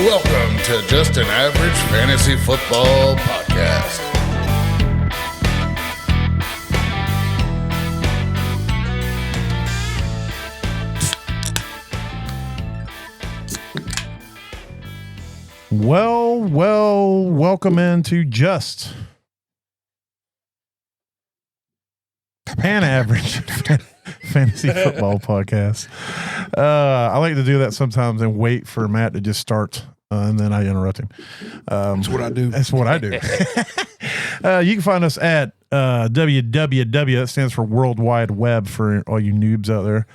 Welcome to Just an Average Fantasy Football Podcast. Welcome into Just an Average Fantasy Football Podcast. I like to do that sometimes and wait for Matt to just start, and then I interrupt him. That's what I do. That's what I do. You can find us at www, that stands for World Wide Web for all you noobs out there,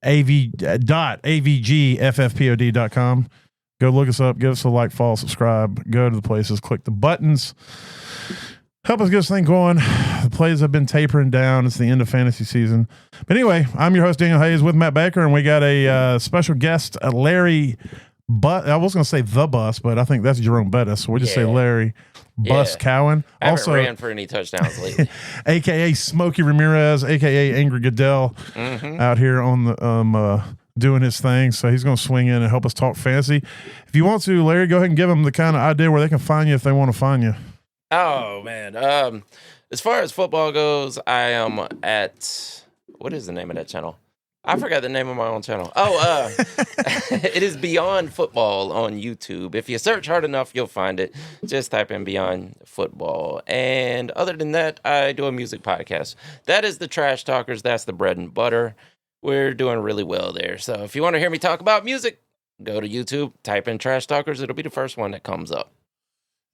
avgffpod.com. Go look us up, give us a like, follow, subscribe, go to the places, click the buttons. Help us get this thing going. The plays have been tapering down. It's the end of fantasy season. But anyway, I'm your host, Daniel Hayes, with Matt Baker, and we got a special guest, Larry I was going to say the Bus, but I think that's Jerome Bettis. So we'll just say Larry Bus Cowan. I haven't ran for any touchdowns lately. A.K.A. Smokey Ramirez, A.K.A. Angry Goodell, out here on the doing his thing. So he's going to swing in and help us talk fantasy. If you want to, Larry, go ahead and give them the kind of idea where they can find you if they want to find you. Oh, man. As far as football goes, I am at, what is the name of that channel? I forgot the name of my own channel. It is Beyond Football on YouTube. If you search hard enough, you'll find it. Just type in Beyond Football. And other than that, I do a music podcast. That is the Trash Talkers. That's the bread and butter. We're doing really well there. So if you want to hear me talk about music, go to YouTube, type in Trash Talkers. It'll be the first one that comes up.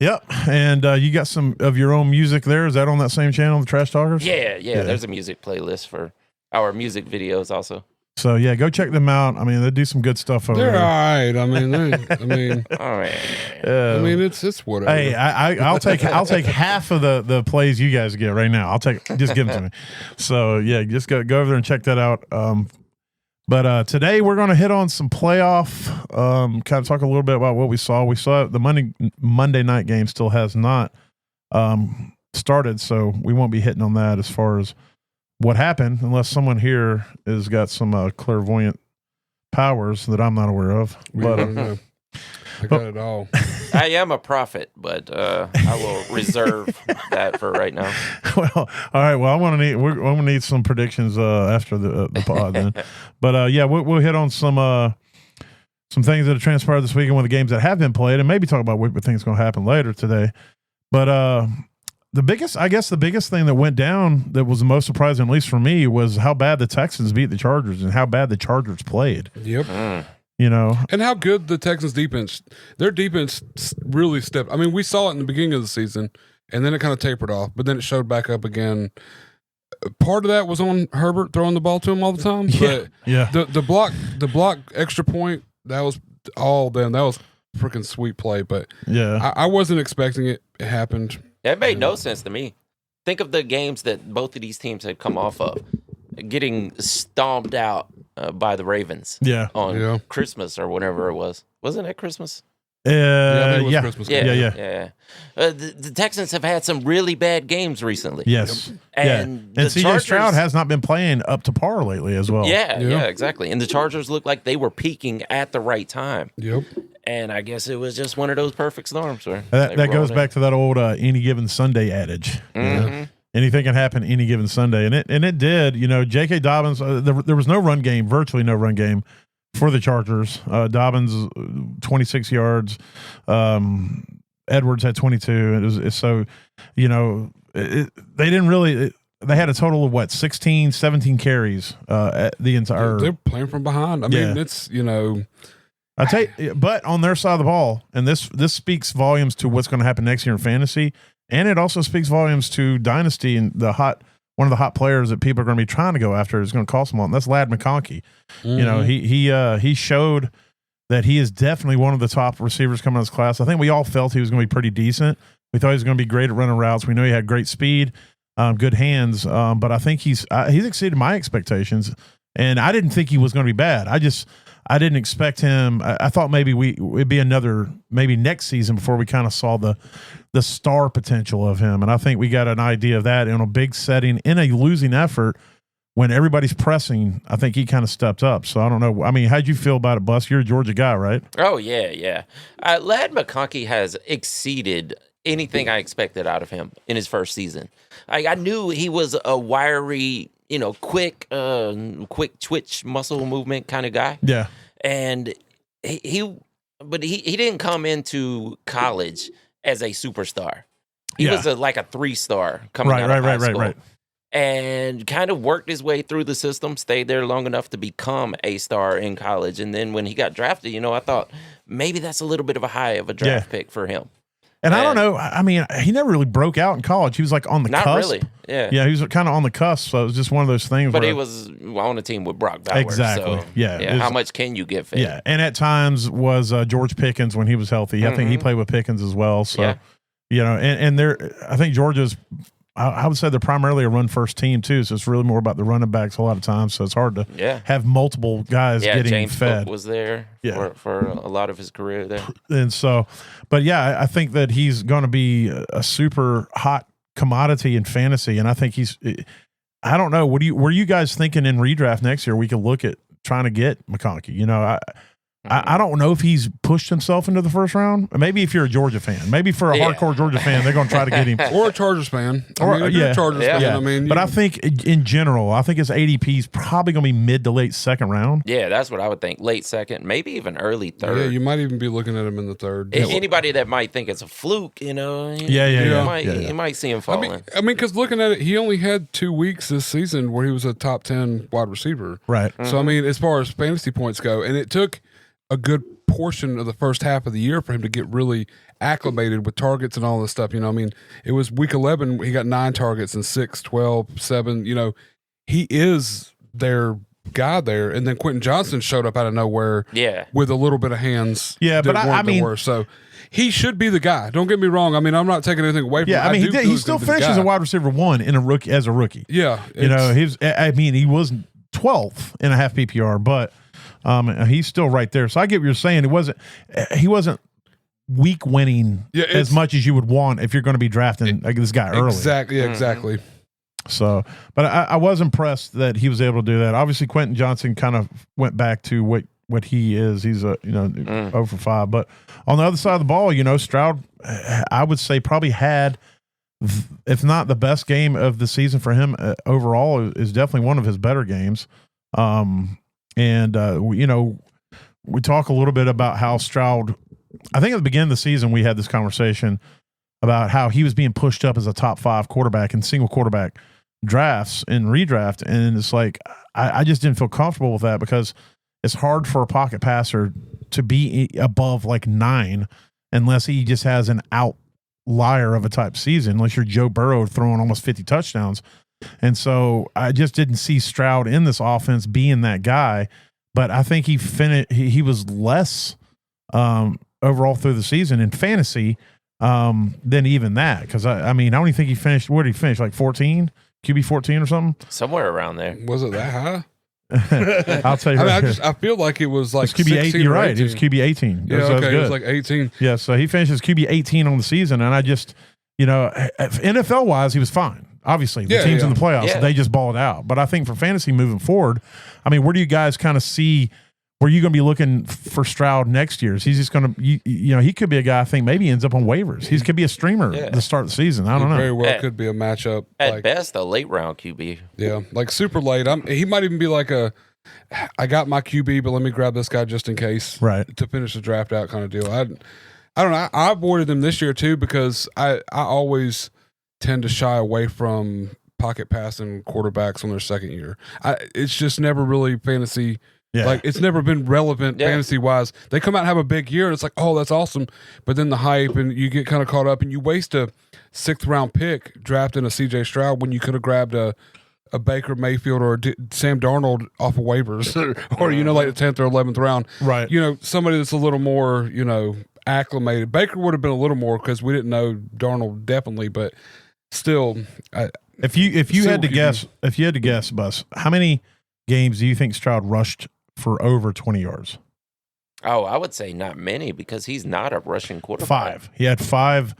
Yep. And you got some of your own music there. Is that on that same channel, the Trash Talkers? Yeah. There's a music playlist for our music videos also. So yeah, go check them out. I mean, they do some good stuff over there. They're all right. I mean, All right. It's whatever. Hey, I'll take half of the plays you guys get right now. Just give them to me. So yeah, just go over there and check that out. But today we're going to hit on some playoff. Kind of talk a little bit about what we saw. We saw the Monday night game still has not started, so we won't be hitting on that as far as what happened, unless someone here has got some clairvoyant powers that I'm not aware of. But I got it all. I am a prophet, but I will reserve that for right now. Well, all right. Well, we're gonna need some predictions after the pod then. But yeah, we'll hit on some things that have transpired this weekend with the games that have been played, and maybe talk about what things going to happen later today. But the biggest thing that went down that was the most surprising, at least for me, was how bad the Texans beat the Chargers and how bad the Chargers played. Yep. You know, and how good the Texans their defense really stepped. I mean, we saw it in the beginning of the season, and then it kind of tapered off, but then it showed back up again. Part of that was on Herbert throwing the ball to him all the time. But the block extra point, that was all them. That was freaking sweet play. But yeah, I wasn't expecting it. It happened. It made no sense to me. Think of the games that both of these teams had come off of, getting stomped out by the Ravens. Yeah, on Christmas or whatever it was. Wasn't it Christmas? Yeah. Christmas. Yeah. The Texans have had some really bad games recently. Yes. And C.J. Stroud has not been playing up to par lately as well. Yeah, exactly. And the Chargers looked like they were peaking at the right time. Yep. And I guess it was just one of those perfect storms. Where that goes back to that old any given Sunday adage. Mm-hmm. Anything can happen any given Sunday. And it did. You know, J.K. Dobbins, there was no run game, virtually no run game for the Chargers. Dobbins, 26 yards. Edwards had 22. It's so, you know, they didn't really they had a total of 16, 17 carries at the entire. They're playing from behind. I mean, it's, you know. I tell you, but on their side of the ball, and this speaks volumes to what's going to happen next year in fantasy, and it also speaks volumes to dynasty and one of the hot players that people are going to be trying to go after is going to cost them a lot. And that's Ladd McConkey. Mm-hmm. You know, he showed that he is definitely one of the top receivers coming out of this class. I think we all felt he was going to be pretty decent. We thought he was going to be great at running routes. We know he had great speed, good hands, but I think he's exceeded my expectations. And I didn't think he was going to be bad. I didn't expect him. I thought maybe it'd be maybe next season before we kind of saw the star potential of him. And I think we got an idea of that in a big setting in a losing effort when everybody's pressing, I think he kind of stepped up. So I don't know. I mean, how'd you feel about it, Bus? You're a Georgia guy, right? Oh, yeah. Ladd McConkey has exceeded anything I expected out of him in his first season. I knew he was a wiry, quick twitch muscle movement kind of guy. Yeah. And he didn't come into college as a superstar. He was like a 3-star coming out of high school. Right. And kind of worked his way through the system, stayed there long enough to become a star in college. And then when he got drafted, I thought maybe that's a little bit of a high of a draft pick for him. And I don't know. I mean, he never really broke out in college. He was like on the cusp. Not really. Yeah. Yeah, he was kind of on the cusp. So it was just one of those things. But he was on the team with Brock Bowers. Exactly. So, yeah. How much can you get fed? Yeah. And at times was George Pickens when he was healthy. I think he played with Pickens as well. So, and I think Georgia's, I would say they're primarily a run-first team, too, so it's really more about the running backs a lot of times, so it's hard to have multiple guys getting James fed. Cook was there for a lot of his career there. And so, but yeah, I think that he's going to be a super hot commodity in fantasy, and I think I don't know, were you guys thinking in redraft next year we could look at trying to get McConkey? I don't know if he's pushed himself into the first round. Maybe if you're a Georgia fan. Maybe for a hardcore Georgia fan, they're going to try to get him. Or a Chargers fan. If you're a Chargers fan, But I think in general, I think his ADP is probably going to be mid to late second round. Yeah, that's what I would think. Late second, maybe even early third. Yeah, you might even be looking at him in the third. Anybody that might think it's a fluke, you might see him falling. I mean, because looking at it, he only had 2 weeks this season where he was a top 10 wide receiver. Right. So, I mean, as far as fantasy points go, and it took a good portion of the first half of the year for him to get really acclimated with targets and all this stuff. It was week 11, he got 9 targets and 6, 12, 7. He is their guy there. And then Quentin Johnson showed up out of nowhere with a little bit of hands. Yeah, but I mean, worse. So he should be the guy. Don't get me wrong. I mean, I'm not taking anything away from him. Yeah, I mean, he still finishes a wide receiver 1 as a rookie. Yeah. he was 12th in a half PPR, but he's still right there. So I get what you're saying. He wasn't week winning as much as you would want if you're going to be drafting this guy early. Exactly. Yeah, exactly. So, but I was impressed that he was able to do that. Obviously, Quentin Johnson kind of went back to what he is. He's 0 for 5. But on the other side of the ball, Stroud, I would say probably had, if not the best game of the season for him overall, is definitely one of his better games. And, we talk a little bit about how Stroud, I think at the beginning of the season, we had this conversation about how he was being pushed up as a top 5 quarterback in single quarterback drafts and redraft. And it's like, I just didn't feel comfortable with that because it's hard for a pocket passer to be above like 9 unless he just has an outlier of a type season, unless you're Joe Burrow throwing almost 50 touchdowns. And so I just didn't see Stroud in this offense being that guy, but I think he was less overall through the season in fantasy than even that. Because I don't even think he finished. Where did he finish? Like 14, QB 14 or something? Somewhere around there. Was it that high? I'll tell you. I feel like it was like QB 18. You're right. 18. It was QB 18. Yeah, okay. It was like 18. Yeah, so he finishes QB 18 on the season, and I just, NFL wise, he was fine. Obviously, the teams in the playoffs, they just balled out. But I think for fantasy moving forward, I mean, where do you guys kind of see where you're going to be looking for Stroud next year? Is he just going to, he could be a guy I think maybe ends up on waivers. He could be a streamer to start the season. I don't know. Very well could be a matchup. At best, a late round QB. Yeah, like super late. He might even be like I got my QB, but let me grab this guy just in case to finish the draft out kind of deal. I don't know. I avoided them this year too because I always tend to shy away from pocket passing quarterbacks on their second year. It's just never really fantasy. Yeah. Like it's never been relevant fantasy wise. They come out and have a big year and it's like, oh, that's awesome. But then the hype and you get kind of caught up and you waste a 6th round pick drafting a CJ Stroud when you could have grabbed a Baker Mayfield or Sam Darnold off of waivers or like the 10th or 11th round. Right. Somebody that's a little more, acclimated. Baker would have been a little more because we didn't know Darnold definitely, but still, if you had to guess, Bus, how many games do you think Stroud rushed for over 20 yards? Oh, I would say not many because he's not a rushing quarterback. 5. He had 5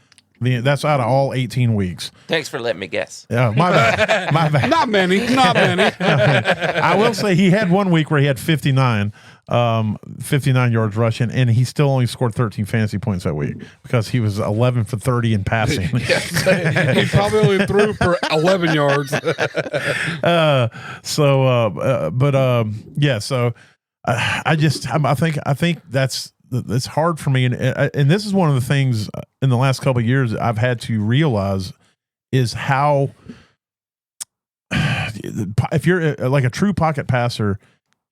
That's out of all 18 weeks. Thanks for letting me guess. Yeah, my bad. My bad. Not many. I will say he had 1 week where he had 59 yards rushing, and he still only scored 13 fantasy points that week because he was 11 for 30 in passing. He probably only threw for 11 yards. I think it's hard for me, and this is one of the things in the last couple of years I've had to realize is how if you're like a true pocket passer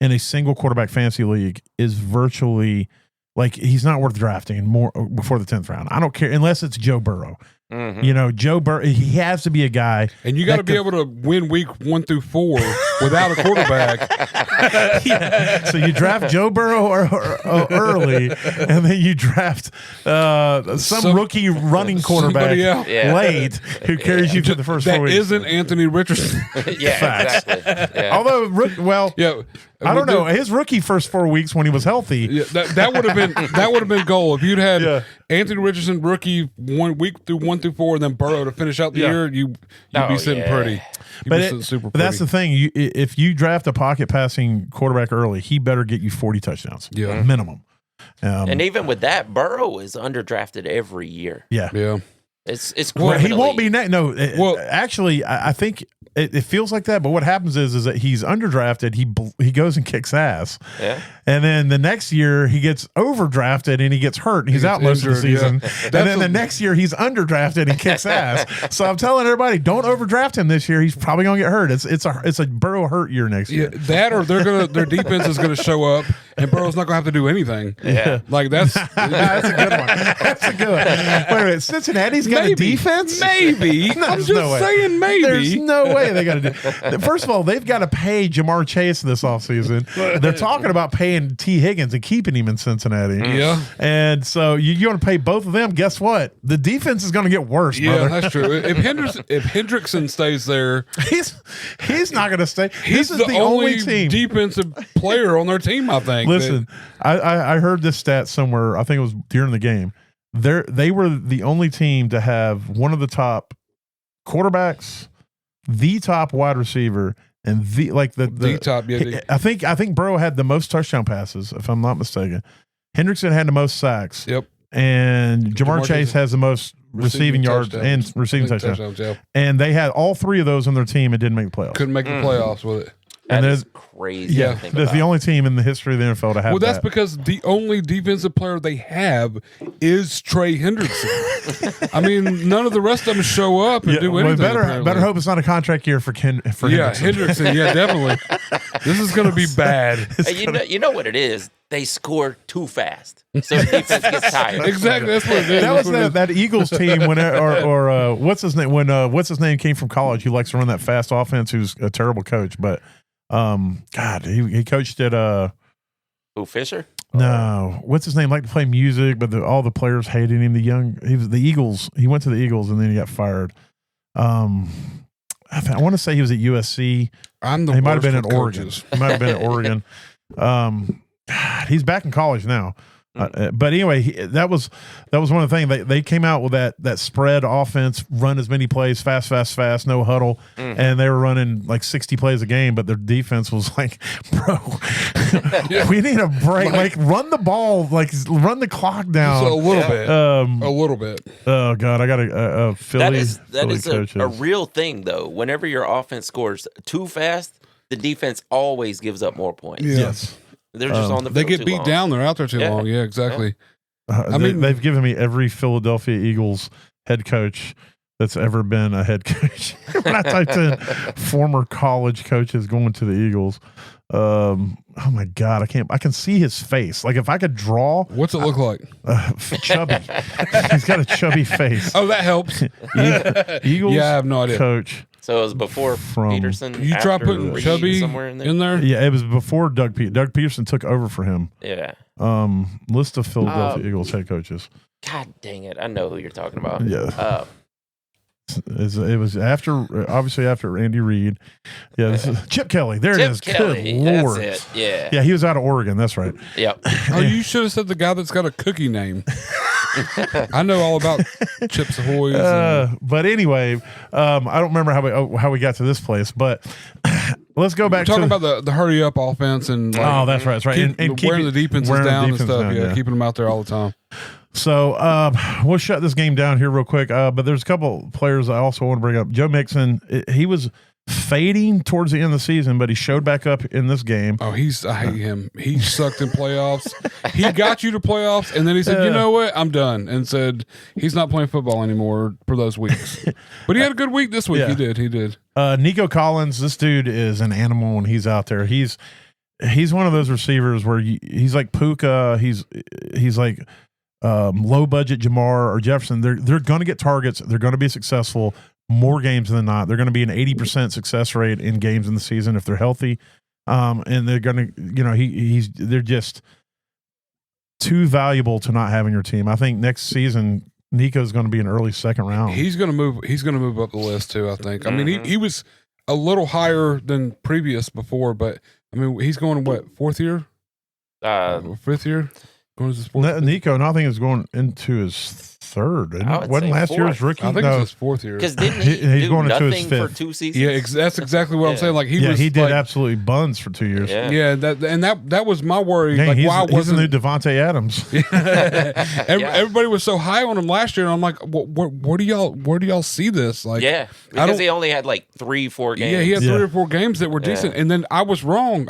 in a single quarterback fantasy league is virtually like he's not worth drafting more before the 10th round. I don't care unless it's Joe Burrow. Mm-hmm. Joe Burrow, he has to be a guy. And you got to be able to win week 1 through 4 without a quarterback. Yeah. So you draft Joe Burrow early, and then you draft some rookie running quarterback late who carries you to the first 4 weeks. That isn't Anthony Richardson. Exactly. Yeah. Although, I don't know. His rookie first 4 weeks when he was healthy. Yeah, that would have been goal. If you'd had Anthony Richardson rookie 1 week through 1 through 4, and then Burrow to finish out the year, you'd be sitting pretty. But that's the thing. If you draft a pocket passing quarterback early, he better get you 40 touchdowns. Yeah, minimum. And even with that, Burrow is underdrafted every year. Yeah. It's well, he won't be actually, I think it feels like that. But what happens is that he's underdrafted. He goes and kicks ass. Yeah. And then the next year he gets overdrafted and he gets hurt and he's out most of the season. Yeah. And then the next year he's underdrafted and kicks ass. So I'm telling everybody, don't overdraft him this year. He's probably gonna get hurt. It's a Burrow hurt year next year. That or their defense is gonna show up and Burrow's not gonna have to do anything. Yeah. Like that's a good one. That's a good one. Wait a minute, Cincinnati's got a defense? Maybe. I'm just saying maybe. There's no way they got to do. First of all, they've got to pay Jamar Chase this offseason. They're talking about paying T. Higgins and keeping him in Cincinnati. Yeah. And so you want to pay both of them. Guess what? The defense is going to get worse, brother. Yeah, that's true. If Hendrickson stays there, he's not going to stay. He's this is the only team. defensive player on their team, I think. Listen, I heard this stat somewhere. I think it was during the game. They were the only team to have one of the top quarterbacks, the top wide receiver, and the top. Yeah, I think Burrow had the most touchdown passes, if I'm not mistaken. Hendrickson had the most sacks. Yep. And Jamar Chase has the most receiving yards and receiving touchdowns. Yeah. And they had all three of those on their team and didn't make the playoffs. Couldn't make the playoffs with it. That is crazy. Yeah, that's the only team in the history of the NFL to have. Well, that's because the only defensive player they have is Trey Hendrickson. I mean, none of the rest of them show up and do anything. Better hope it's not a contract year for Hendrickson. Yeah, definitely. This is going to be bad. You know what it is? They score too fast, so the defense gets tired. Exactly, that's what it is. That was that Eagles team or what's his name what's his name came from college. He likes to run that fast offense. Who's a terrible coach, but God, he coached at Fisher. No, what's his name? Liked to play music, but all the players hated him. He was the Eagles. He went to the Eagles and then he got fired. I want to say he was at USC. He might have been at Oregon. He might have been at Oregon. God, he's back in college now. But anyway, that was one of the things they came out with that spread offense, run as many plays, fast, no huddle, and they were running like 60 plays a game. But their defense was like, bro, we need a break. Like run the ball, like run the clock down a little bit. A little bit. Oh God, I got a Philly. That is a real thing though. Whenever your offense scores too fast, the defense always gives up more points. Yes. They're just on the field. They get beat down. They're out there too long. Yeah, exactly. I mean, they've given me every Philadelphia Eagles head coach that's ever been a head coach. When I typed in former college coaches going to the Eagles, oh my God, I can see his face. Like if I could draw, what's it look like? Chubby. He's got a chubby face. Oh, that helps. Eagles. Yeah, I have no idea. Coach. So it was before Peterson. You try putting Chubby somewhere in there? Yeah, it was before Doug Peterson took over for him. Yeah. List of Philadelphia Eagles head coaches. God dang it! I know who you're talking about. Yeah. It was obviously after Andy Reid. Yeah, this is Chip Kelly. There Chip it is. Kelly. Good Lord. That's it. Yeah. Yeah, he was out of Oregon. That's right. Yep. Oh, you should have said the guy that's got a cookie name. I know all about Chips Ahoy's. But anyway, I don't remember how we got to this place, but let's go back. Talking about the hurry up offense and that's right, and wearing the defenses down and stuff. Yeah, keeping them out there all the time. So we'll shut this game down here real quick. But there's a couple players I also want to bring up. Joe Mixon, he was fading towards the end of the season, but he showed back up in this game. Oh, I hate him. He sucked in playoffs. He got you to playoffs, and then he said, "You know what? I'm done," and said he's not playing football anymore for those weeks. But he had a good week this week. Yeah. He did. Nico Collins, this dude is an animal when he's out there. He's one of those receivers where he's like Puka. He's like low budget Jamar or Jefferson. They're going to get targets. They're going to be successful more games than not. They're going to be an 80% success rate in games in the season if they're healthy. And they're going to, they're just too valuable to not have in your team. I think next season Nico's going to be an early second round. He's going to move up the list too, I think. I mean, he was a little higher than previous before, but I mean, he's going what, fifth year? Going to his fourth. Nico, nothing is going into his third. Wasn't last year's rookie? I think it's his fourth year. Because didn't he he's do going nothing into his fifth. for 2 seasons? Yeah, that's exactly what I'm saying. Like he did absolutely buns for 2 years. Yeah, that was my worry. Dang, like why he's wasn't the new Devontae Adams? Everybody was so high on him last year, and I'm like, where do y'all see this? Like, because he only had like 3-4 games. Yeah, he had 3 or 4 games that were decent, and then I was wrong.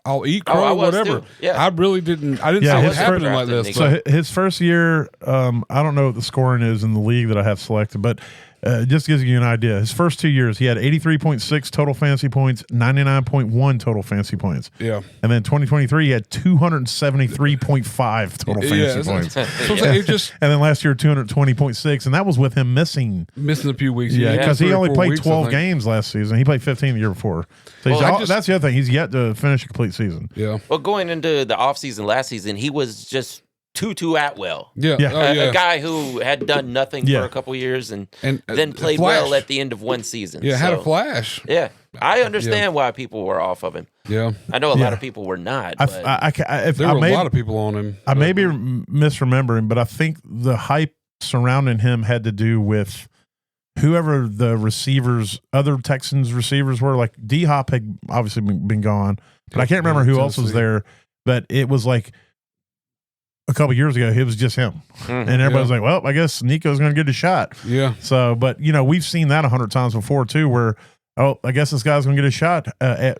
I'll eat crow, whatever. Yeah. I really didn't. I didn't see it happening like this. So his first year, I don't know what the scoring is in the league that I have selected, but just gives you an idea. His first 2 years, he had 83.6 total fantasy points, 99.1 total fantasy points. Yeah. And then 2023, he had 273.5 total fantasy points. And then last year, 220.6, and that was with him missing a few weeks. Yeah, because he only played 12 games last season. He played 15 the year before. So that's the other thing. He's yet to finish a complete season. Yeah. Well, going into the offseason last season, he was just Tutu Atwell. A guy who had done nothing for a couple years and then played well at the end of one season. Yeah, had a flash. Yeah. I understand why people were off of him. Yeah. I know a lot of people were not. There were a lot of people on him. I may be misremembering, but I think the hype surrounding him had to do with whoever the receivers, other Texans receivers were. Like D-Hop had obviously been gone, but I can't remember who else was there. But it was like a couple years ago, it was just him. And everybody's like, well, I guess Nico's going to get a shot. Yeah. So, but, we've seen that 100 times before, too, where, I guess this guy's going to get a shot.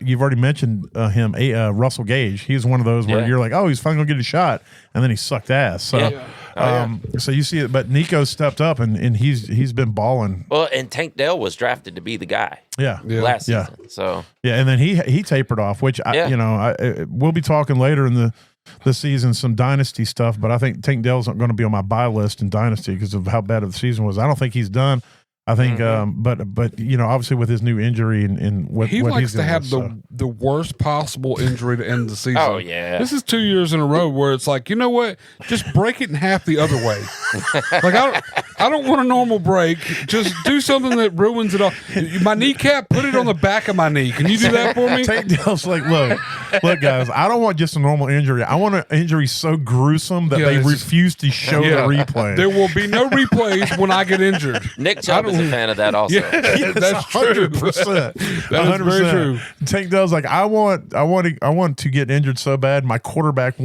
You've already mentioned him, Russell Gage. He's one of those where you're like, oh, he's finally going to get a shot. And then he sucked ass. So, so you see it. But Nico stepped up, and he's been balling. Well, and Tank Dell was drafted to be the guy. Last season. So, and then he tapered off, which, we'll be talking later in the season, some dynasty stuff, but I think Tank Dell's not going to be on my buy list in dynasty because of how bad of the season was. I don't think he's done. I think, but obviously with his new injury and what he likes to have with, the worst possible injury to end the season. Oh yeah, this is 2 years in a row where it's like, you know what, just break it in half the other way. Like I don't want a normal break. Just do something that ruins it all. My kneecap, put it on the back of my knee. Can you do that for me? Tank Dell's like, look, guys, I don't want just a normal injury. I want an injury so gruesome that they refuse to show the replay. There will be no replays when I get injured. Nick Chubb is a fan of that also. Yeah, that's 100%. That is very true. Tank Dell's like, I want to get injured so bad my quarterback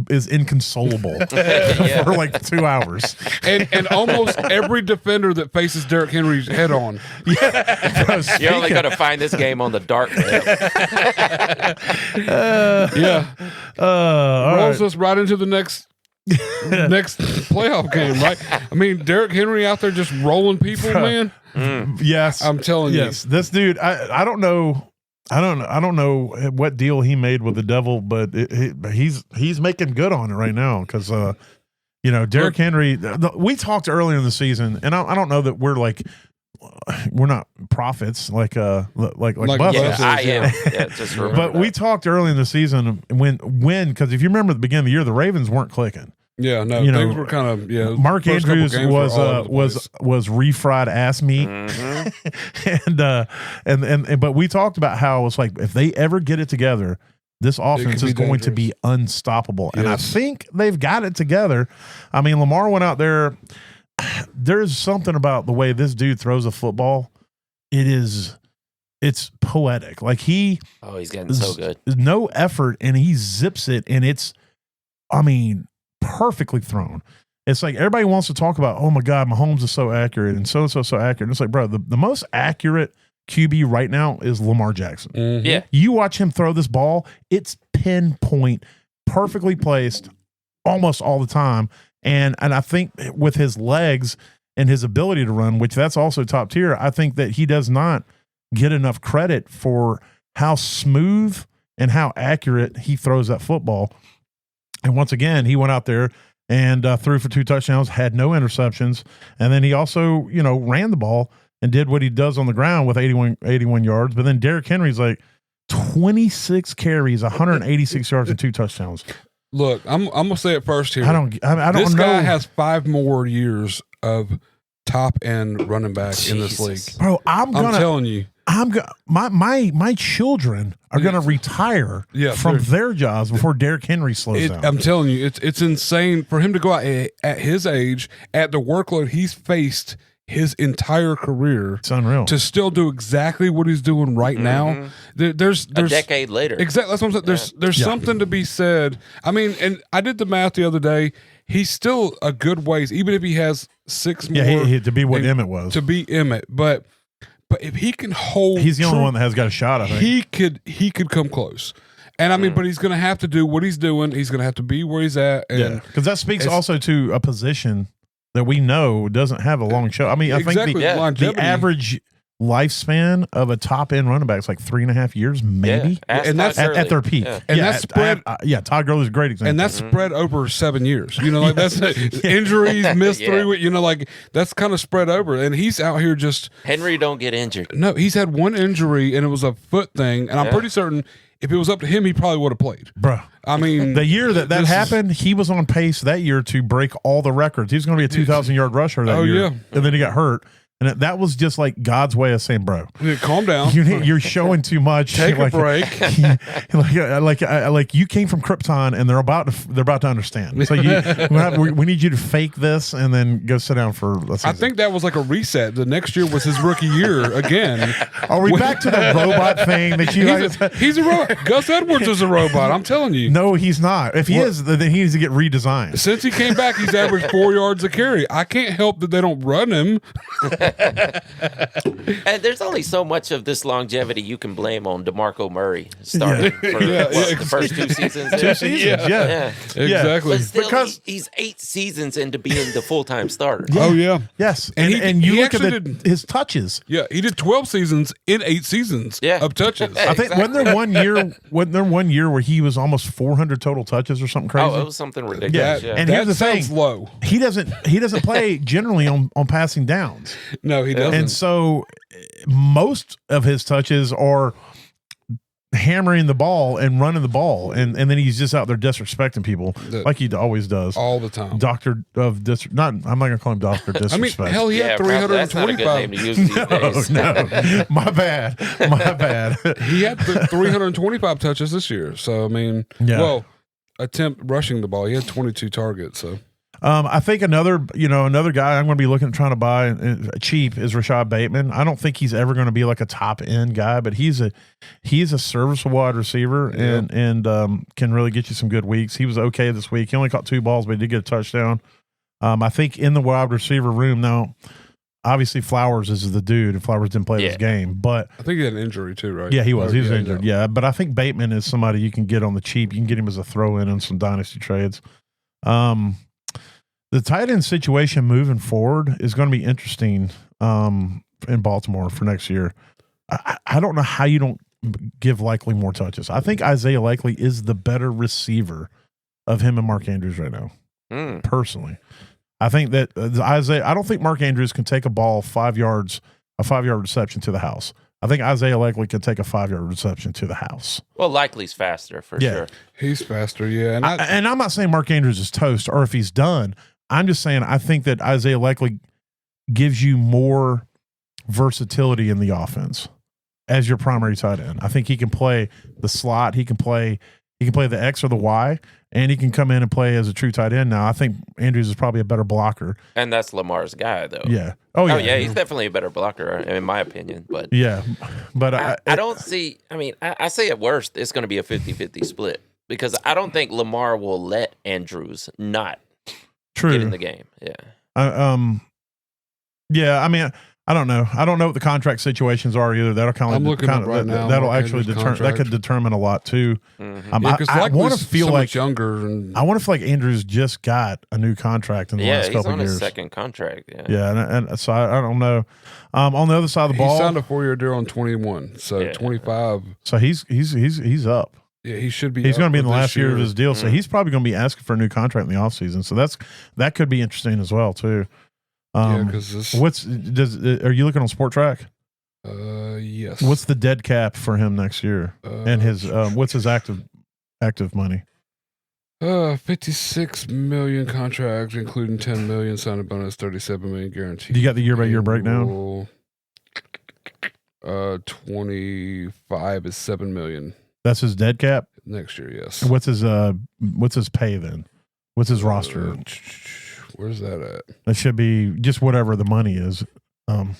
is inconsolable for like 2 hours. And almost every defender that faces Derrick Henry's head on. You're only going to find this game on the dark web. Rolls us right into the next playoff game, right? I mean, Derrick Henry out there just rolling people, man. Yes, I'm telling you. This dude, I don't know. I don't know what deal he made with the devil, but he's making good on it right now because Derrick Henry. We talked earlier in the season, and I don't know that we're not prophets like Bubba. Yeah, I am. Yeah, just but we talked early in the season when because if you remember at the beginning of the year, the Ravens weren't clicking. Yeah, no, things were kind of Mark Andrews was refried ass meat, and but we talked about how it's like if they ever get it together, this offense is going to be unstoppable. And I think they've got it together. I mean, Lamar went out there. There's something about the way this dude throws a football. It's poetic. Like he's getting so good. No effort, and he zips it, and it's, I mean, perfectly thrown. It's like everybody wants to talk about, oh my God, Mahomes is so accurate and so accurate. And it's like, bro, the most accurate QB right now is Lamar Jackson. Mm-hmm. Yeah. You watch him throw this ball, it's pinpoint, perfectly placed almost all the time. And I think with his legs and his ability to run, which that's also top tier, I think that he does not get enough credit for how smooth and how accurate he throws that football. And once again, he went out there and threw for 2 touchdowns, had no interceptions. And then he also, ran the ball and did what he does on the ground with 81 yards. But then Derrick Henry's like 26 carries, 186 yards and 2 touchdowns. Look, I'm gonna say it first here. I don't this know. guy has 5 more years of top end running back in this league. Bro, I'm telling you. My children are going to retire from their jobs before Derrick Henry slows down. I'm telling you, it's insane for him to go out at his age, at the workload he's faced his entire career. It's unreal. To still do exactly what he's doing right now. There's a decade later. Exactly. That's what I'm saying. There's something to be said. I mean, and I did the math the other day. He's still a good ways, even if he has 6 more. Yeah, to be what Emmett was. To be Emmett. But if he can hold, he's the only one that has got a shot. I think he could come close, and I mean, but he's going to have to do what he's doing. He's going to have to be where he's at, and because that speaks also to a position that we know doesn't have a long show. I mean, I think the average lifespan of a top end running back is like 3.5 years, maybe, and that's at their peak. And that's spread. Todd Gurley's a great example, and that's spread over 7 years. Like that's injuries, missed 3. Like that's kind of spread over. And he's out here just Henry don't get injured. No, he's had 1 injury, and it was a foot thing. And I'm pretty certain if it was up to him, he probably would have played, bro. I mean, the year that happened, he was on pace that year to break all the records. He was going to be a 2,000-yard rusher that year, and then he got hurt. And that was just like God's way of saying, bro, calm down. You're showing too much. Take a break. Like you came from Krypton, and they're about to understand. So we need you to fake this and then go sit down for a season. I think that was like a reset. The next year was his rookie year again. Are we back to the robot thing that you? He's a robot. Gus Edwards is a robot. I'm telling you. No, he's not. If he is, then he needs to get redesigned. Since he came back, he's averaged 4 yards a carry. I can't help that they don't run him. And there's only so much of this longevity you can blame on DeMarco Murray starting for the first 2 seasons. 2 seasons, exactly. But still, because he's 8 seasons into being the full-time starter. Oh yeah, yes. And you look at his touches. Yeah, he did 12 seasons in 8 seasons of touches. I think wasn't there one year where he was almost 400 total touches or something crazy? Oh, it was something ridiculous. And here's the thing: low. He doesn't play generally on passing downs. No, he doesn't. And so most of his touches are hammering the ball and running the ball, and then he's just out there disrespecting people like he always does all the time. Doctor of disrespect. I'm not gonna call him Doctor Disrespect. I mean, hell, he had 325. That's not a good name to use these days. No, my bad. He had 325 touches this year. So I mean, attempt rushing the ball. He had 22 targets. So. I think another guy I'm going to be looking at trying to buy cheap is Rashad Bateman. I don't think he's ever going to be like a top end guy, but he's a serviceable wide receiver and can really get you some good weeks. He was okay this week. He only caught 2 balls, but he did get a touchdown. I think in the wide receiver room now, obviously Flowers is the dude, and Flowers didn't play this game, but I think he had an injury too, right? Yeah, he was. He was injured. Yeah, but I think Bateman is somebody you can get on the cheap. You can get him as a throw in some dynasty trades. The tight end situation moving forward is going to be interesting in Baltimore for next year. I don't know how you don't give Likely more touches. I think Isaiah Likely is the better receiver of him and Mark Andrews right now, personally. I think that I don't think Mark Andrews can take a ball 5 yards, a 5-yard reception to the house. I think Isaiah Likely can take a 5-yard reception to the house. Well, Likely's faster for sure. He's faster, yeah. And I'm not saying Mark Andrews is toast or if he's done. I'm just saying I think that Isaiah Likely gives you more versatility in the offense. as your primary tight end. I think he can play the slot. He can play the X or the Y, and he can come in and play as a true tight end. Now, I think Andrews is probably a better blocker. And that's Lamar's guy, though. Yeah. Oh, yeah. He's definitely a better blocker, in my opinion. But yeah. But I don't see – I mean, I say at worst it's going to be a 50-50 split because I don't think Lamar will let Andrews not get in the game. Yeah. Yeah, I mean – I don't know. I don't know what the contract situations are either. That'll kind of I'm looking up right now. That'll actually determine. That could determine a lot too. Because I want to feel so like much younger. And I want to feel like Andrews just got a new contract in the last couple of years. Yeah, he's on his second contract. Yeah, and so I don't know. On the other side of the ball, he signed a 4-year deal on 21, so 25. So he's up. Yeah, he should be. He's going to be in the last year of his deal, so he's probably going to be asking for a new contract in the offseason. So that could be interesting as well too. Because are you looking on Sport Track? Yes. What's the dead cap for him next year? And his what's his active money? 56 million contract, including 10 million signing bonus, 37 million guaranteed. You got the year by year breakdown? 25 is 7 million. That's his dead cap next year. Yes. What's his pay then? What's his roster? Where's that at? It should be just whatever the money is. You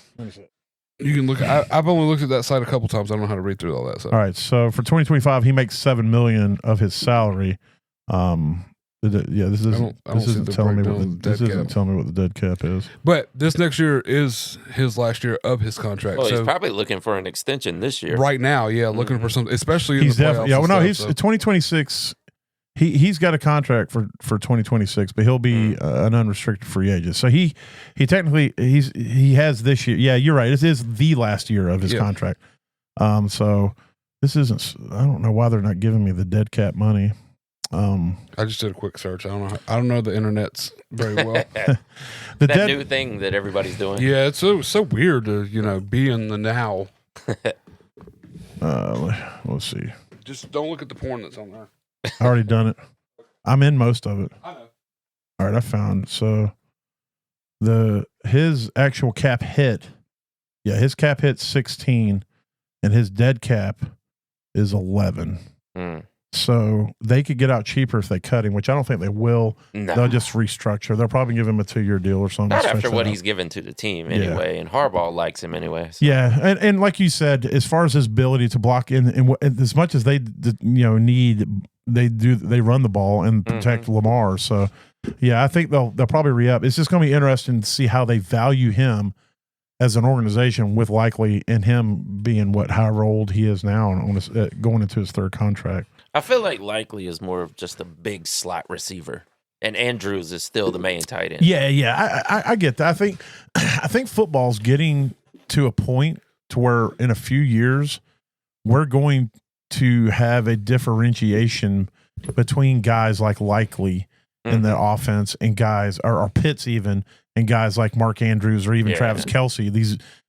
can look. I've only looked at that site a couple times. I don't know how to read through all that stuff. All right, so for 2025, he makes $7 million of his salary. This isn't telling me what the dead cap is. But this next year is his last year of his contract. Well, he's probably looking for an extension this year. Right now, yeah, looking for something, especially in he's the playoffs. He's 2026. He's got a contract for 2026, but he'll be an unrestricted free agent. So he technically he has this year. Yeah, you're right. This is the last year of his contract. So this isn't. I don't know why they're not giving me the dead cap money. I just did a quick search. I don't know the internet's very well. That new thing that everybody's doing. Yeah, it's so weird to be in the now. Let's see. Just don't look at the porn that's on there. I already done it. I'm in most of it. I know. All right, I found. So his actual cap hit. Yeah, his cap hit 16, and his dead cap is 11. So they could get out cheaper if they cut him, which I don't think they will. No. They'll just restructure. They'll probably give him a 2-year deal or something. Not after what he's given to the team anyway, and Harbaugh likes him anyway. So. Yeah, and like you said, as far as his ability to block in, and as much as they need, they run the ball and protect Lamar. So yeah, I think they'll probably re-up. It's just going to be interesting to see how they value him as an organization, with likely in him being how old he is now and going into his third contract. I feel like Likely is more of just a big slot receiver, and Andrews is still the main tight end. Yeah, I get that. I think football's getting to a point to where in a few years we're going to have a differentiation between guys like Likely in the offense and guys or Pitts even, and guys like Mark Andrews or even Travis Kelce.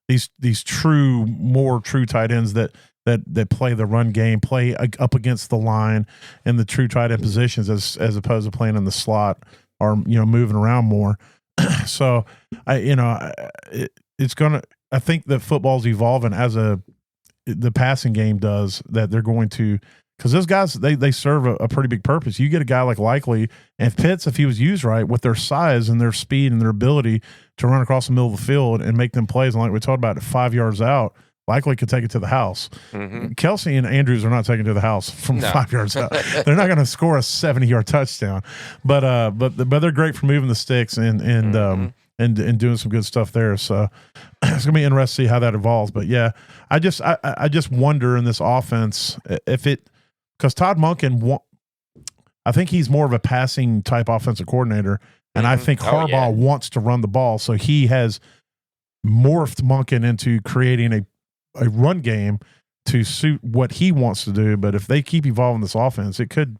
These true tight ends that play the run game, play up against the line in the true tight end positions as opposed to playing in the slot or moving around more. So it's gonna. I think that football's evolving as the passing game does. That they're going to, because those guys they serve a pretty big purpose. You get a guy like Likely and Pitts, if he was used right with their size and their speed and their ability to run across the middle of the field and make them plays. And like we talked about, 5 yards out, Likely could take it to the house. Kelce and Andrews are not taking it to the house from 5 yards out. They're not going to score a 70-yard touchdown, but they're great for moving the sticks and doing some good stuff there. So it's going to be interesting to see how that evolves. But yeah, I just wonder in this offense because Todd Monken, I think he's more of a passing type offensive coordinator, and I think Harbaugh wants to run the ball, so he has morphed Monken into creating a run game to suit what he wants to do. But if they keep evolving this offense, it could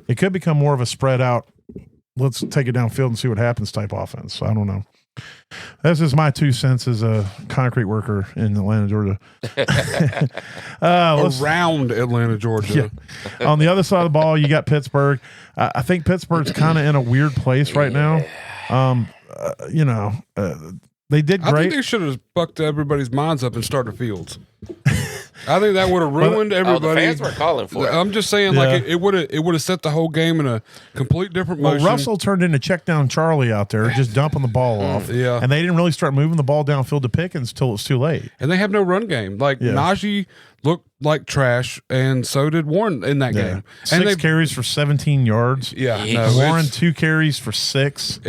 become more of a spread out, let's take it downfield and see what happens type offense. So I don't know. This is my 2 cents as a concrete worker in Atlanta, Georgia. Around Atlanta, Georgia. Yeah. On the other side of the ball, you got Pittsburgh. I think Pittsburgh's kind of in a weird place right now. They did great. I think they should have bucked everybody's minds up and started Fields. I think that would have ruined everybody. Oh, the fans were calling for it. I'm just saying, like it would have set the whole game in a complete different motion. Well, Russell turned into check down Charlie out there, just dumping the ball off. Yeah, and they didn't really start moving the ball downfield to Pickens till it was too late. And they have no run game. Like Najee looked like trash, and so did Warren in that game. And 6 carries for 17 yards. Yeah, no, Warren 2 carries for 6.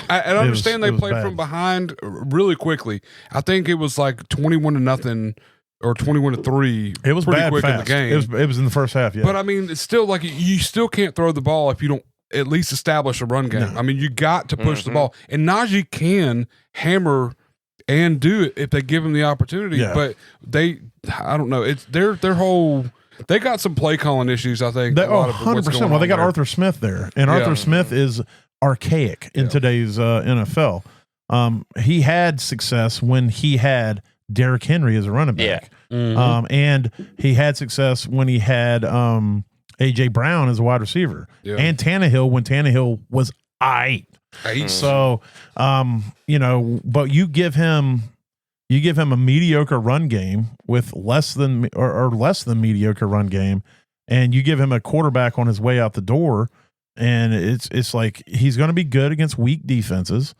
I understand they played bad. from behind really quickly. I think it was like 21-0 or 21-3. It was pretty bad quick fast. in the game. It was in the first half. Yeah, But I mean, it's still like you still can't throw the ball if you don't at least establish a run game. I mean, you got to push the ball, and Najee can hammer and do it if they give him the opportunity. Yeah. But I don't know. It's their whole. They got some play calling issues. I think. They, a lot of what's 100%. going Well, they on got there. Arthur Smith there, and Arthur Smith is archaic in today's NFL. He had success when he had Derrick Henry as a running back. And he had success when he had A.J. Brown as a wide receiver. Yeah. And Tannehill when Tannehill was aight. So, but you give him a mediocre run game with less than mediocre run game, and you give him a quarterback on his way out the door, and it's like he's going to be good against weak defenses.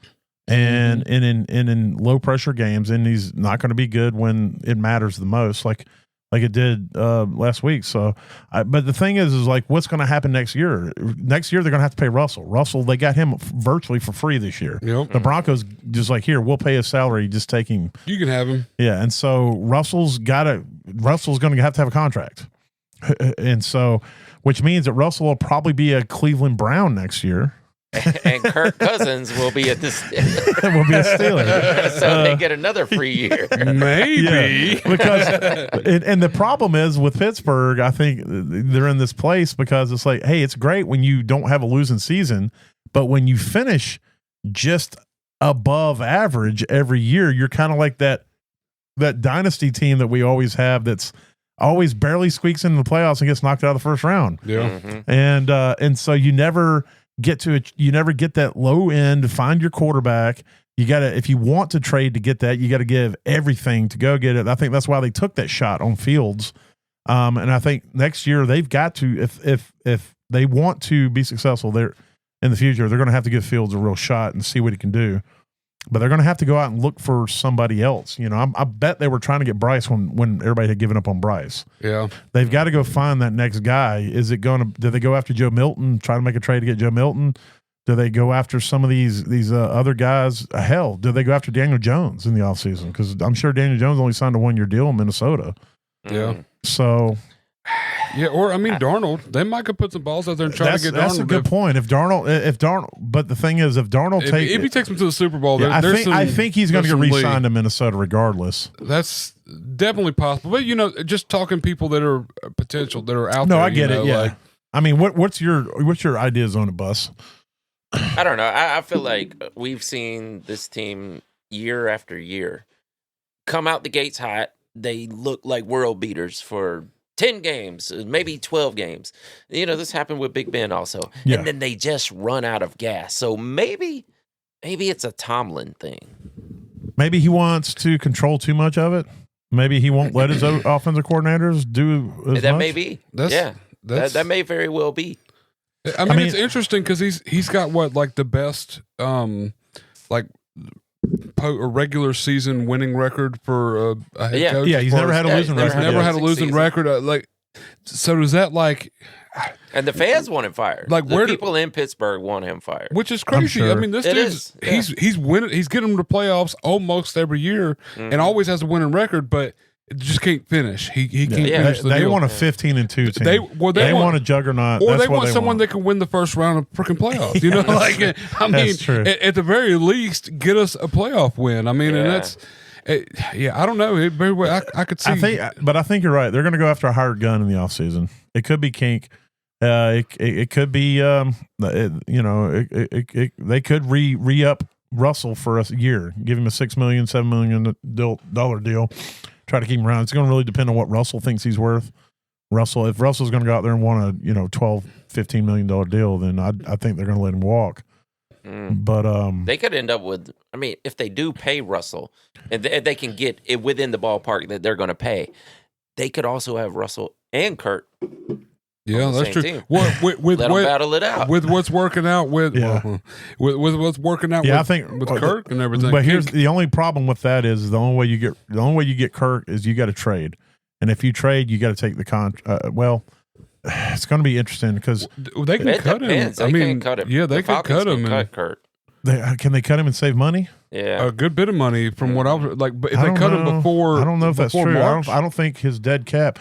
And in low pressure games, and he's not going to be good when it matters the most, like it did last week. So, but the thing is like, what's going to happen next year? Next year they're going to have to pay Russell. Russell, they got him virtually for free this year. Yep. The Broncos just like, here, we'll pay his salary, just take him. You can have him. Yeah, and so Russell's going to have a contract, and so which means that Russell will probably be a Cleveland Brown next year. And Kirk Cousins will be at this. Will be a Steeler. So they get another free year. Maybe. Yeah, because and the problem is with Pittsburgh, I think they're in this place because it's like, hey, it's great when you don't have a losing season, but when you finish just above average every year, you're kind of like that dynasty team that we always have that's always barely squeaks into the playoffs and gets knocked out of the first round. Yeah. And so you never get that low end, find your quarterback. You got to, if you want to trade to get that, you got to give everything to go get it. I think that's why they took that shot on Fields. And I think next year they've got to, if they want to be successful there in the future, they're going to have to give Fields a real shot and see what he can do. But they're going to have to go out and look for somebody else. I bet they were trying to get Bryce when everybody had given up on Bryce. Yeah. They've got to go find that next guy. Do they go after Joe Milton, try to make a trade to get Joe Milton? Do they go after some of these other guys? Hell, do they go after Daniel Jones in the offseason? Because I'm sure Daniel Jones only signed a 1-year deal in Minnesota. Yeah. So. Yeah, or Darnold, they might could put some balls out there and try to get Darnold. That's a good point. If Darnold, but the thing is, if he takes him to the Super Bowl, I think he's going to get re-signed to Minnesota regardless. That's definitely possible. But just talking people that are potential that are out there. No, I get it. Yeah, I mean, what's your ideas on it, Bus? I don't know. I feel like we've seen this team year after year come out the gates hot. They look like world beaters for 10 games, maybe 12 games. This happened with Big Ben also. Yeah. And then they just run out of gas. So maybe it's a Tomlin thing. Maybe he wants to control too much of it. Maybe he won't let his offensive coordinators do as that much. may be. That may very well be. I mean it's interesting because he's got the best a regular season winning record for a head coach. Yeah, he's never had a losing record. He's never had a losing record. So does that And the fans want him fired. The people in Pittsburgh want him fired, which is crazy. Sure. I mean, this dude's he's winning. He's getting them to playoffs almost every year, and always has a winning record, but just can't finish. He can't finish the deal. They want a 15-2 team. They want a juggernaut, or they want someone that can win the first round of freaking playoffs. At the very least, get us a playoff win. I mean, and that's. I don't know. I could see. I think you're right. They're going to go after a hired gun in the offseason. It could be Kink. It could be. They could re-up Russell for a year, give him a $6 million, $7 million deal. Try to keep him around. It's going to really depend on what Russell thinks he's worth. If Russell's going to go out there and want a $12, $15 million deal, then I think they're going to let him walk. But they could end up with. I mean, if they do pay Russell, and they can get it within the ballpark that they're going to pay, they could also have Russell and Kurt. Yeah, that's true. Team. With Let them battle it out. with what's working out with what's working out. I think with Kirk and everything. But here's the only problem with that is the only way you get Kirk is you got to trade, and if you trade, you got to take the well, it's going to be interesting because they can cut him. I mean, cut him. Yeah, they can cut him. Cut Kurt. Can they cut him and save money? Yeah, a good bit of money from what I was like. But if they cut him before, I don't know if that's true. I don't think his dead cap.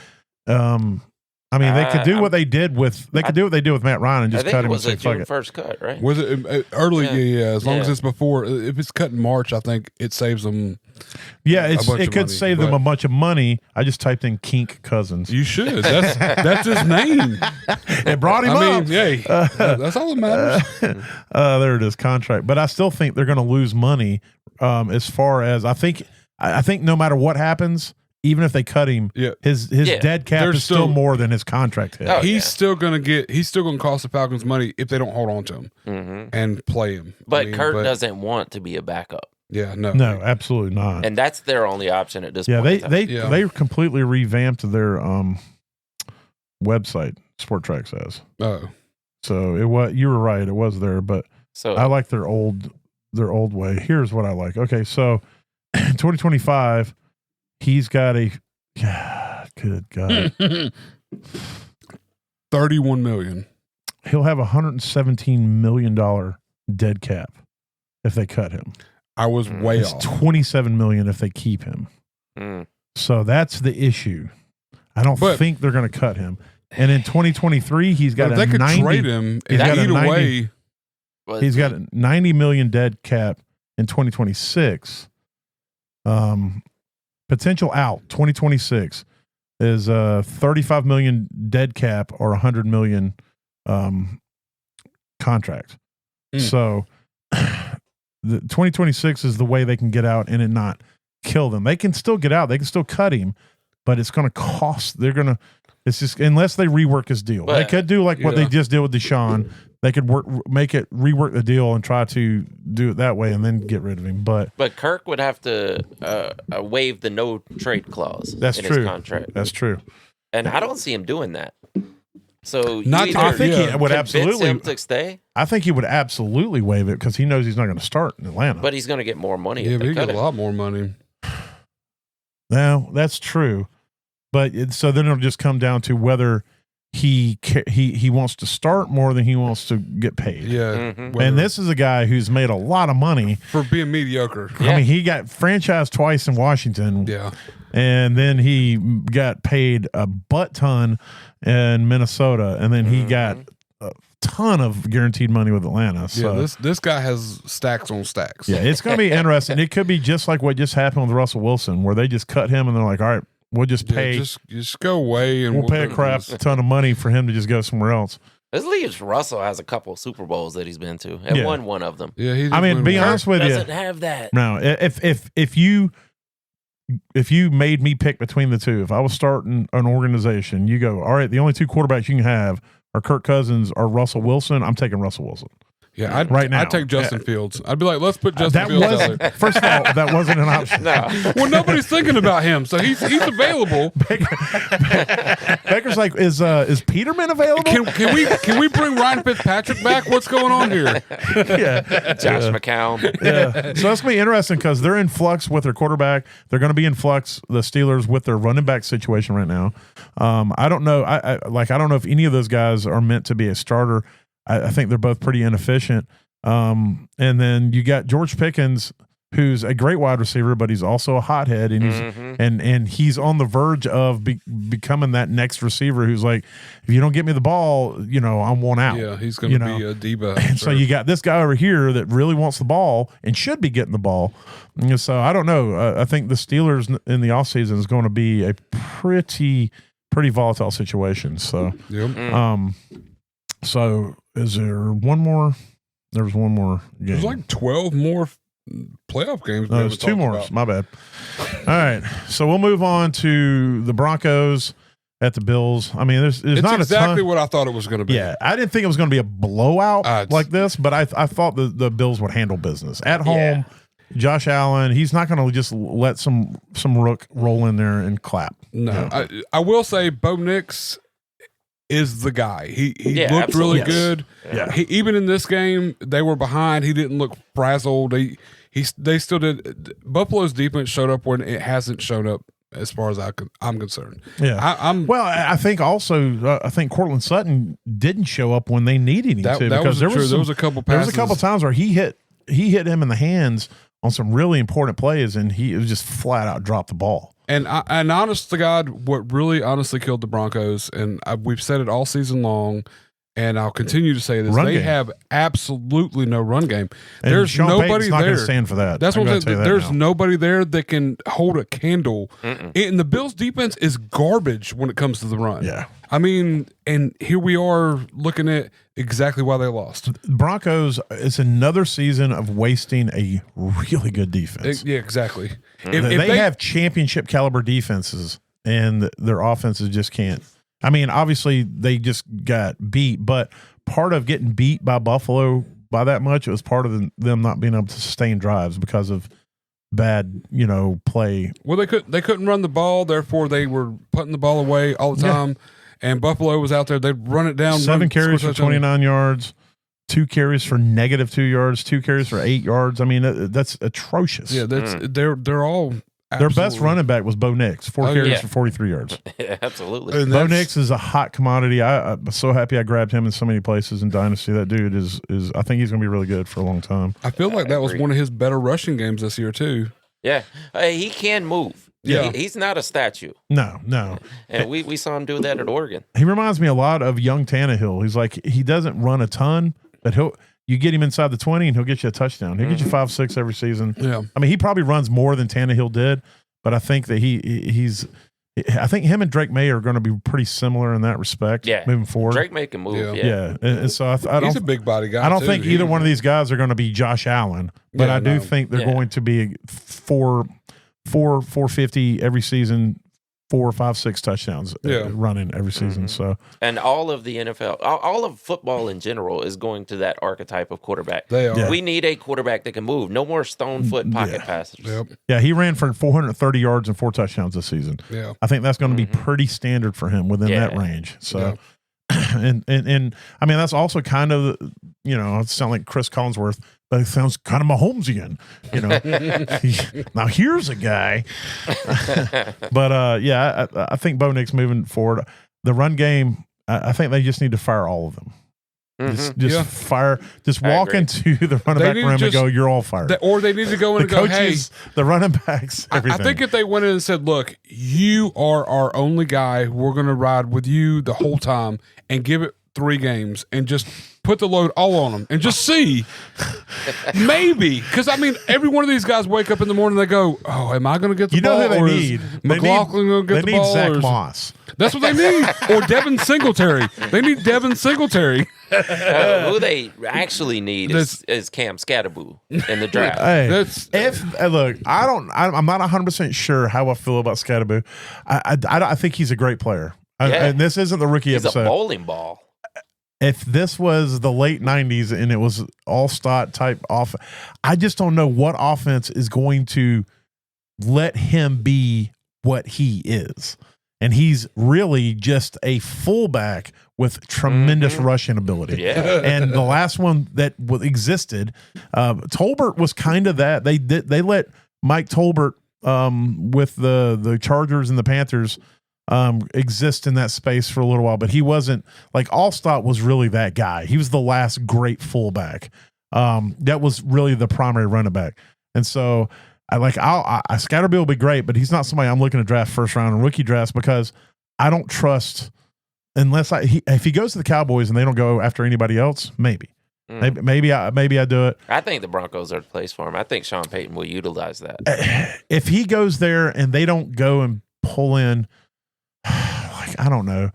I mean, they could do what they did with Matt Ryan and just cut him and say fuck it. First cut, right? Was it early? Yeah. As long as it's before. If it's cut in March, I think it saves them. Yeah, it could save them a bunch of money. I just typed in Kink Cousins. You should. That's his name. It brought him up. That's all that matters. There it is, contract. But I still think they're going to lose money. As far as I think no matter what happens. Even if they cut him, his dead cap is still more than his contract hit. Oh, he's still going to cost the Falcons money if they don't hold on to him and play him. But Kurt doesn't want to be a backup. Yeah, no, absolutely not. And that's their only option at this point. They completely revamped their website. Sport Track says. Oh, so you were right. It was there, but I like their old way. Here's what I like. Okay, so 2025. He's got good God, $31 million. He'll have $117 million dead cap if they cut him. I was way off. $27 million if they keep him. So that's the issue. I don't think they're going to cut him. And in 2023, he's got they could trade him. He's got he's got a $90 million dead cap in 2026. Potential out 2026 is $35 million dead cap or $100 million contract. So the 2026 is the way they can get out and it not kill them. They can still get out. They can still cut him, but it's going to cost. It's just unless they rework his deal. They could do like what they just did with Deshaun. They could rework the deal and try to do it that way and then get rid of him. But Kirk would have to waive the no trade clause in his contract. That's true. And I don't see him doing that. So I think he would absolutely him to stay. I think he would absolutely waive it because he knows he's not going to start in Atlanta. But he's going to get more money. Yeah, but he get a lot more money. No, that's true. But so then it'll just come down to whether he wants to start more than he wants to get paid. Yeah. And this is a guy who's made a lot of money for being mediocre. Yeah. I mean, he got franchised twice in Washington. Yeah. And then he got paid a butt ton in Minnesota. And then he got a ton of guaranteed money with Atlanta. So this guy has stacks on stacks. Yeah, it's going to be interesting. It could be just like what just happened with Russell Wilson, where they just cut him and they're like, all right, we'll just pay. Just go away, and we'll pay a crap ton of money for him to just go somewhere else. This leaves Russell has a couple of Super Bowls that he's been to and won one of them. Yeah, I mean, be honest with you, doesn't have that. No, if you made me pick between the two, if I was starting an organization, you go, all right, the only two quarterbacks you can have are Kirk Cousins or Russell Wilson. I'm taking Russell Wilson. Yeah, I'd take Justin Fields. I'd be like, let's put Justin Fields out there. First of all, that wasn't an option. No. Well, nobody's thinking about him, so he's available. Baker's like, is Peterman available? Can we bring Ryan Fitzpatrick back? What's going on here? Josh McCown. Yeah. So that's gonna be interesting because they're in flux with their quarterback. They're going to be in flux, the Steelers, with their running back situation right now. I don't know. I don't know if any of those guys are meant to be a starter. I think they're both pretty inefficient. And then you got George Pickens, who's a great wide receiver, but he's also a hothead, and he's and he's on the verge of becoming that next receiver who's like, if you don't get me the ball, I'm one out. Yeah, he's going to be a diva. And so you got this guy over here that really wants the ball and should be getting the ball. And so I don't know. I think the Steelers in the offseason is going to be a pretty volatile situation. So, so is there one more? There was one more game. There's like 12 more playoff games. No, there's two more. About. My bad. All right. So we'll move on to the Broncos at the Bills. I mean, it's not exactly what I thought it was going to be. Yeah. I didn't think it was going to be a blowout like this, but I thought the Bills would handle business at home. Josh Allen, he's not going to just let some rook roll in there and clap. No, I will say Bo Nix is the guy. He looked absolutely. really good. Yeah. Even in this game, they were behind. He didn't look frazzled. They still did. Buffalo's defense showed up when it hasn't shown up, as far as I'm concerned. Yeah, I think also I think Cortland Sutton didn't show up when they needed him to, because there was a couple passes. There was a couple times where he hit him in the hands on some really important plays, and he was just flat out dropped the ball. And honest to God, what really honestly killed the Broncos, and we've said it all season long, and I'll continue to say this: they have absolutely no run game. And There's Sean nobody Payton's not there. going to stand for that. That's what I'm saying. There's nobody there that can hold a candle. And the Bills' defense is garbage when it comes to the run. Yeah. I mean, and here we are looking at exactly why they lost. Broncos, it's another season of wasting a really good defense. Yeah, exactly. If they have championship caliber defenses, and their offenses just can't. I mean, obviously they just got beat, but part of getting beat by Buffalo by that much, it was part of them not being able to sustain drives because of bad, play. Well, they couldn't run the ball, therefore they were putting the ball away all the time. And Buffalo was out there. They'd run it down. 7 carries for 29 yards, 2 carries for -2 yards, 2 carries for 8 yards. I mean, that's atrocious. Yeah, they're all. Their best running back was Bo Nix, 4 carries for 43 yards. Yeah, absolutely. Bo Nix is a hot commodity. I'm so happy I grabbed him in so many places in Dynasty. That dude is I think he's going to be really good for a long time. I feel like that was one of his better rushing games this year too. Yeah, he can move. Yeah, he's not a statue. No. And we saw him do that at Oregon. He reminds me a lot of young Tannehill. He's like, he doesn't run a ton, but you get him inside the 20 and he'll get you a touchdown. He'll get you 5-6 every season. Yeah. I mean, he probably runs more than Tannehill did, but I think that I think him and Drake May are going to be pretty similar in that respect. Yeah. Moving forward. Drake May can move. Yeah. And so he's a big body guy. I don't think either one of these guys are going to be Josh Allen, but I do think they're going to be 450 every season, 4, 5, 6 touchdowns running every season. So, and all of the NFL, all of football in general is going to that archetype of quarterback. They are. Yeah. We need a quarterback that can move. No more stone foot pocket passes. Yep. Yeah, he ran for 430 yards and 4 touchdowns this season. Yeah, I think that's going to be pretty standard for him within that range. So, and I mean that's also kind of it sounds like Chris Collinsworth, but it sounds kind of Mahomesian. Now here's a guy, but I think Bo Nix moving forward, the run game. I think they just need to fire all of them. Just fire. Just walk into the running back room and go, "You're all fired." Or they need to go in and coaches, go, "Hey, the running backs." Everything. I think if they went in and said, "Look, you are our only guy. We're going to ride with you the whole time and give it 3 games and just put the load all on them and just see, maybe." Because I mean, every one of these guys wake up in the morning, they go, "Oh, am I going to get the ball?" Who they or need? McLaughlin going to get the ball? They need Zach Moss. That's what they need. Or Devin Singletary. They need Devin Singletary. Who they actually need is Cam Scatterboo in the draft. Hey, look, I'm not 100% sure how I feel about Scatterboo. I think he's a great player. And this isn't the rookie episode. He's a bowling ball. If this was the late 90s and it was all-stot type off, I just don't know what offense is going to let him be what he is. And he's really just a fullback with tremendous rushing ability. Yeah. And the last one that existed, Tolbert was kind of that. They let Mike Tolbert with the Chargers and the Panthers exist in that space for a little while, but he wasn't like Allstott was really that guy. He was the last great fullback. That was really the primary running back. And so Scatterbill will be great, but he's not somebody I'm looking to draft first round in rookie drafts because I don't trust unless if he goes to the Cowboys and they don't go after anybody else, maybe I do it. I think the Broncos are the place for him. I think Sean Payton will utilize that. If he goes there and they don't go and pull in, I don't know.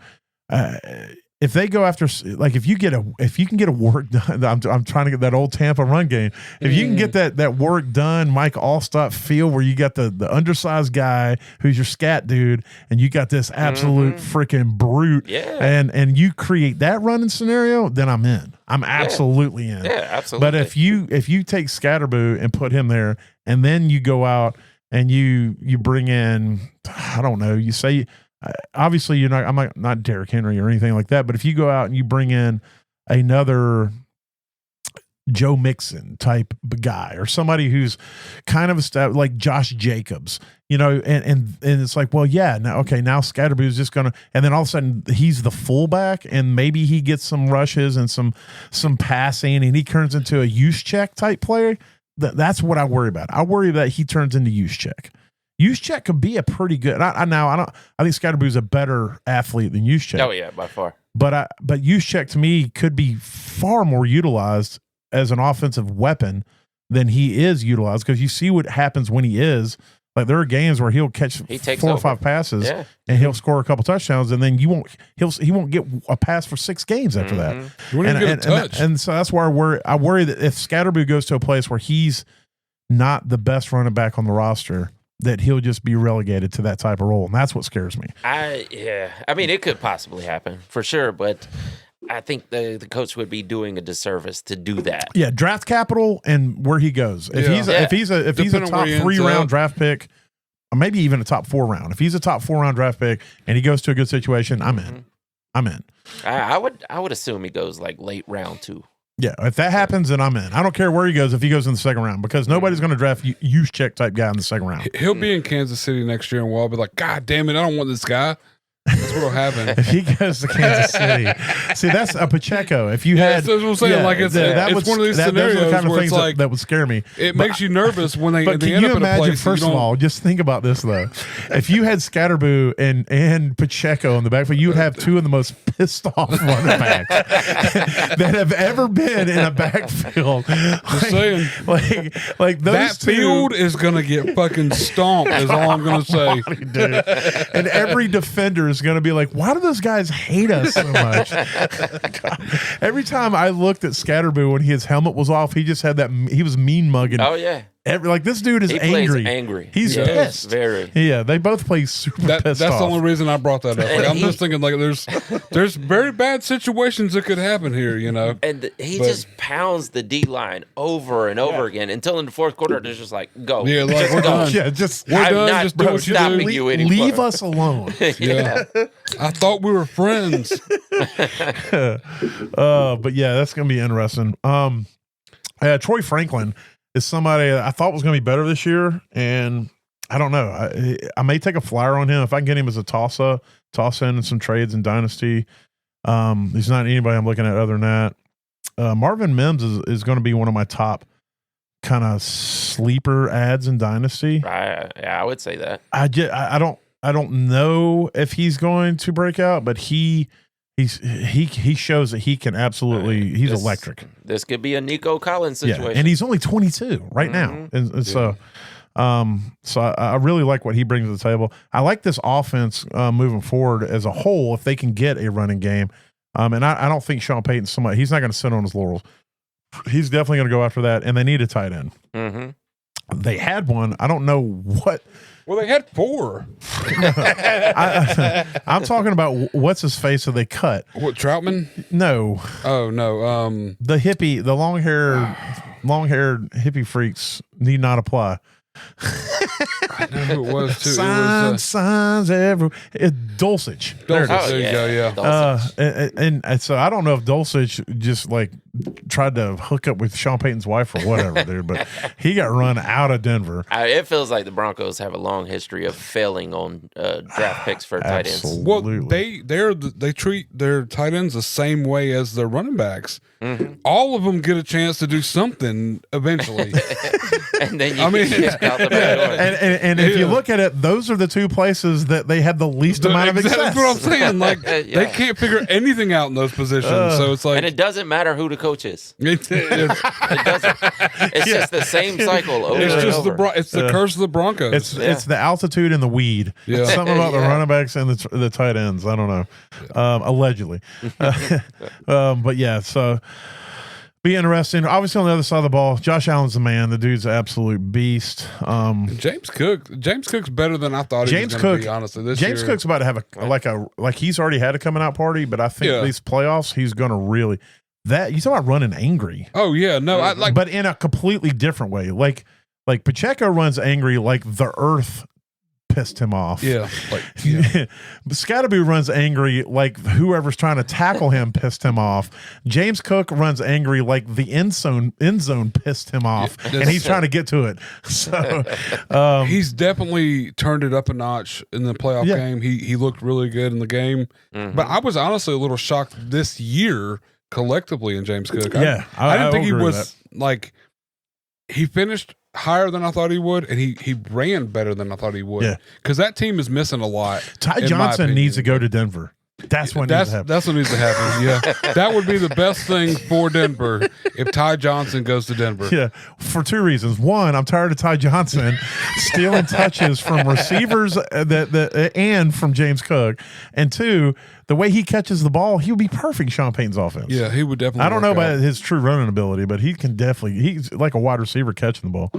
if they go after, like, if you can get a work done, I'm trying to get that old Tampa run game. If you can get that work done, Mike Allstott feel where you got the undersized guy who's your scat dude, and you got this absolute freaking brute, and you create that running scenario, then I'm in. I'm absolutely in. Yeah, absolutely. But if you take Scatterboo and put him there, and then you go out and you bring in, I don't know, you say. Obviously, I'm not Derrick Henry or anything like that, but if you go out and you bring in another Joe Mixon type guy or somebody who's kind of like Josh Jacobs, and it's like, well, yeah, now Scatterboo is just gonna, and then all of a sudden he's the fullback, and maybe he gets some rushes and some passing, and he turns into a use check type player. That's what I worry about. I worry that he turns into use check. Juszczyk could be a pretty good. I think Scatterboo's a better athlete than Juszczyk. Oh yeah, by far. But Juszczyk to me could be far more utilized as an offensive weapon than he is utilized, because you see what happens when he is. Like, there are games where he'll catch 4 or 5 passes and he'll score a couple touchdowns, and then he won't get a pass for 6 games after that. You won't even get a touch. And so that's why I worry that if Scatterboo goes to a place where he's not the best running back on the roster, that he'll just be relegated to that type of role, and that's what scares me. I mean, it could possibly happen for sure, but I think the coach would be doing a disservice to do that. Yeah, draft capital and where he goes. If he's a top 3 round draft pick, or maybe even a top 4 round. If he's a top 4 round draft pick and he goes to a good situation, I'm in. I'm in. I would assume he goes like late round 2. Yeah, if that happens, then I'm in. I don't care where he goes if he goes in the second round, because nobody's going to draft Juszczyk type guy in the second round. He'll be in Kansas City next year, and we'll all be like, God damn it, I don't want this guy. That's what'll happen. If he goes to Kansas City, see, that's a Pacheco. If you had, that's what I'm saying. Like, it's one of these scenarios those are the kind of where things it's like that would scare me. It makes you nervous when they But end can you up in a imagine? place. First of all, just think about this though. If you had Scatterboo and Pacheco in the backfield, you would have 2 of the most pissed off running backs that have ever been in a backfield. Just saying, like those that field is gonna get fucking stomped. Is all I'm gonna say, dude. And every defender is gonna be like, why do those guys hate us so much? Every time I looked at Scatterboo when his helmet was off, he just had that. He was mean mugging. Oh yeah. This dude is angry. He's pissed. Very. Yeah, they both play super pissed that's off. the only reason I brought that up. Like, I'm just thinking, like, there's very bad situations that could happen here, And he just pounds the D line over and over again until in the fourth quarter they're just like, go. Yeah, like, just we're go. done. Yeah, I'm done. not Just do what you stopping do. you anymore. Leave us alone. Yeah, I thought we were friends. But yeah, that's gonna be interesting. Troy Franklin is somebody I thought was going to be better this year, and I don't know. I may take a flyer on him if I can get him as a toss in some trades in Dynasty. He's not anybody I'm looking at other than that. Marvin Mims is going to be one of my top kind of sleeper ads in Dynasty. I would say that. I don't know if he's going to break out, but he shows that he can absolutely. He's electric. This could be a Nico Collins situation, and he's only 22 right now, and so I really like what he brings to the table. I like this offense moving forward as a whole if they can get a running game. And I don't think Sean Payton's somebody. He's not going to sit on his laurels. He's definitely going to go after that, and they need a tight end. They had one. I don't know what. Well, they had 4. I'm talking about what's his face that they cut. What, Troutman? No. Oh no. The hippie, the long-haired hippie freaks need not apply. I know who it was too. Signs everywhere. Dulcich. There it is. There you go. Yeah. And so I don't know if Dulcich just like tried to hook up with Sean Payton's wife or whatever, dude. But he got run out of Denver. It feels like the Broncos have a long history of failing on draft picks for tight ends. Well, they treat their tight ends the same way as their running backs. All of them get a chance to do something eventually. And then you get out the back door. And if you look at it, those are the 2 places that they had the least amount of success. That's what I'm saying. Like they can't figure anything out in those positions. So it's like, and it doesn't matter who the coaches. It doesn't. It's just the same cycle over It's and just over. it's the curse of the Broncos. It's the altitude and the weed. Yeah. Something about the running backs and the tight ends. I don't know. Allegedly. But yeah, so be interesting. Obviously, on the other side of the ball, Josh Allen's the man. The dude's an absolute beast. James Cook's better than I thought he was going to be, honestly, this James year. Cook's about to have like he's already had a coming out party, but I think these playoffs, he's going to really you talk about running angry. Oh, yeah. No, but in a completely different way. Like Pacheco runs angry like the earth pissed him off. Yeah. Scottaboo runs angry like whoever's trying to tackle him pissed him off. James Cook runs angry like the end zone pissed him off, and he's trying to get to it. So he's definitely turned it up a notch in the playoff game. He looked really good in the game. Mm-hmm. But I was honestly a little shocked this year collectively in James Cook. I didn't think he was he finished higher than I thought he would, and he ran better than I thought he would. Yeah, because that team is missing a lot. Ty Johnson needs to go to Denver. That's what needs to happen. That's what needs to happen. Yeah, that would be the best thing for Denver if Ty Johnson goes to Denver. Yeah, for two reasons. One, I'm tired of Ty Johnson stealing touches from receivers and from James Cook, and two, the way he catches the ball, he would be perfect in Sean Payton's offense. Yeah, he would definitely. I don't know about his true running ability, but he can definitely. He's like a wide receiver catching the ball.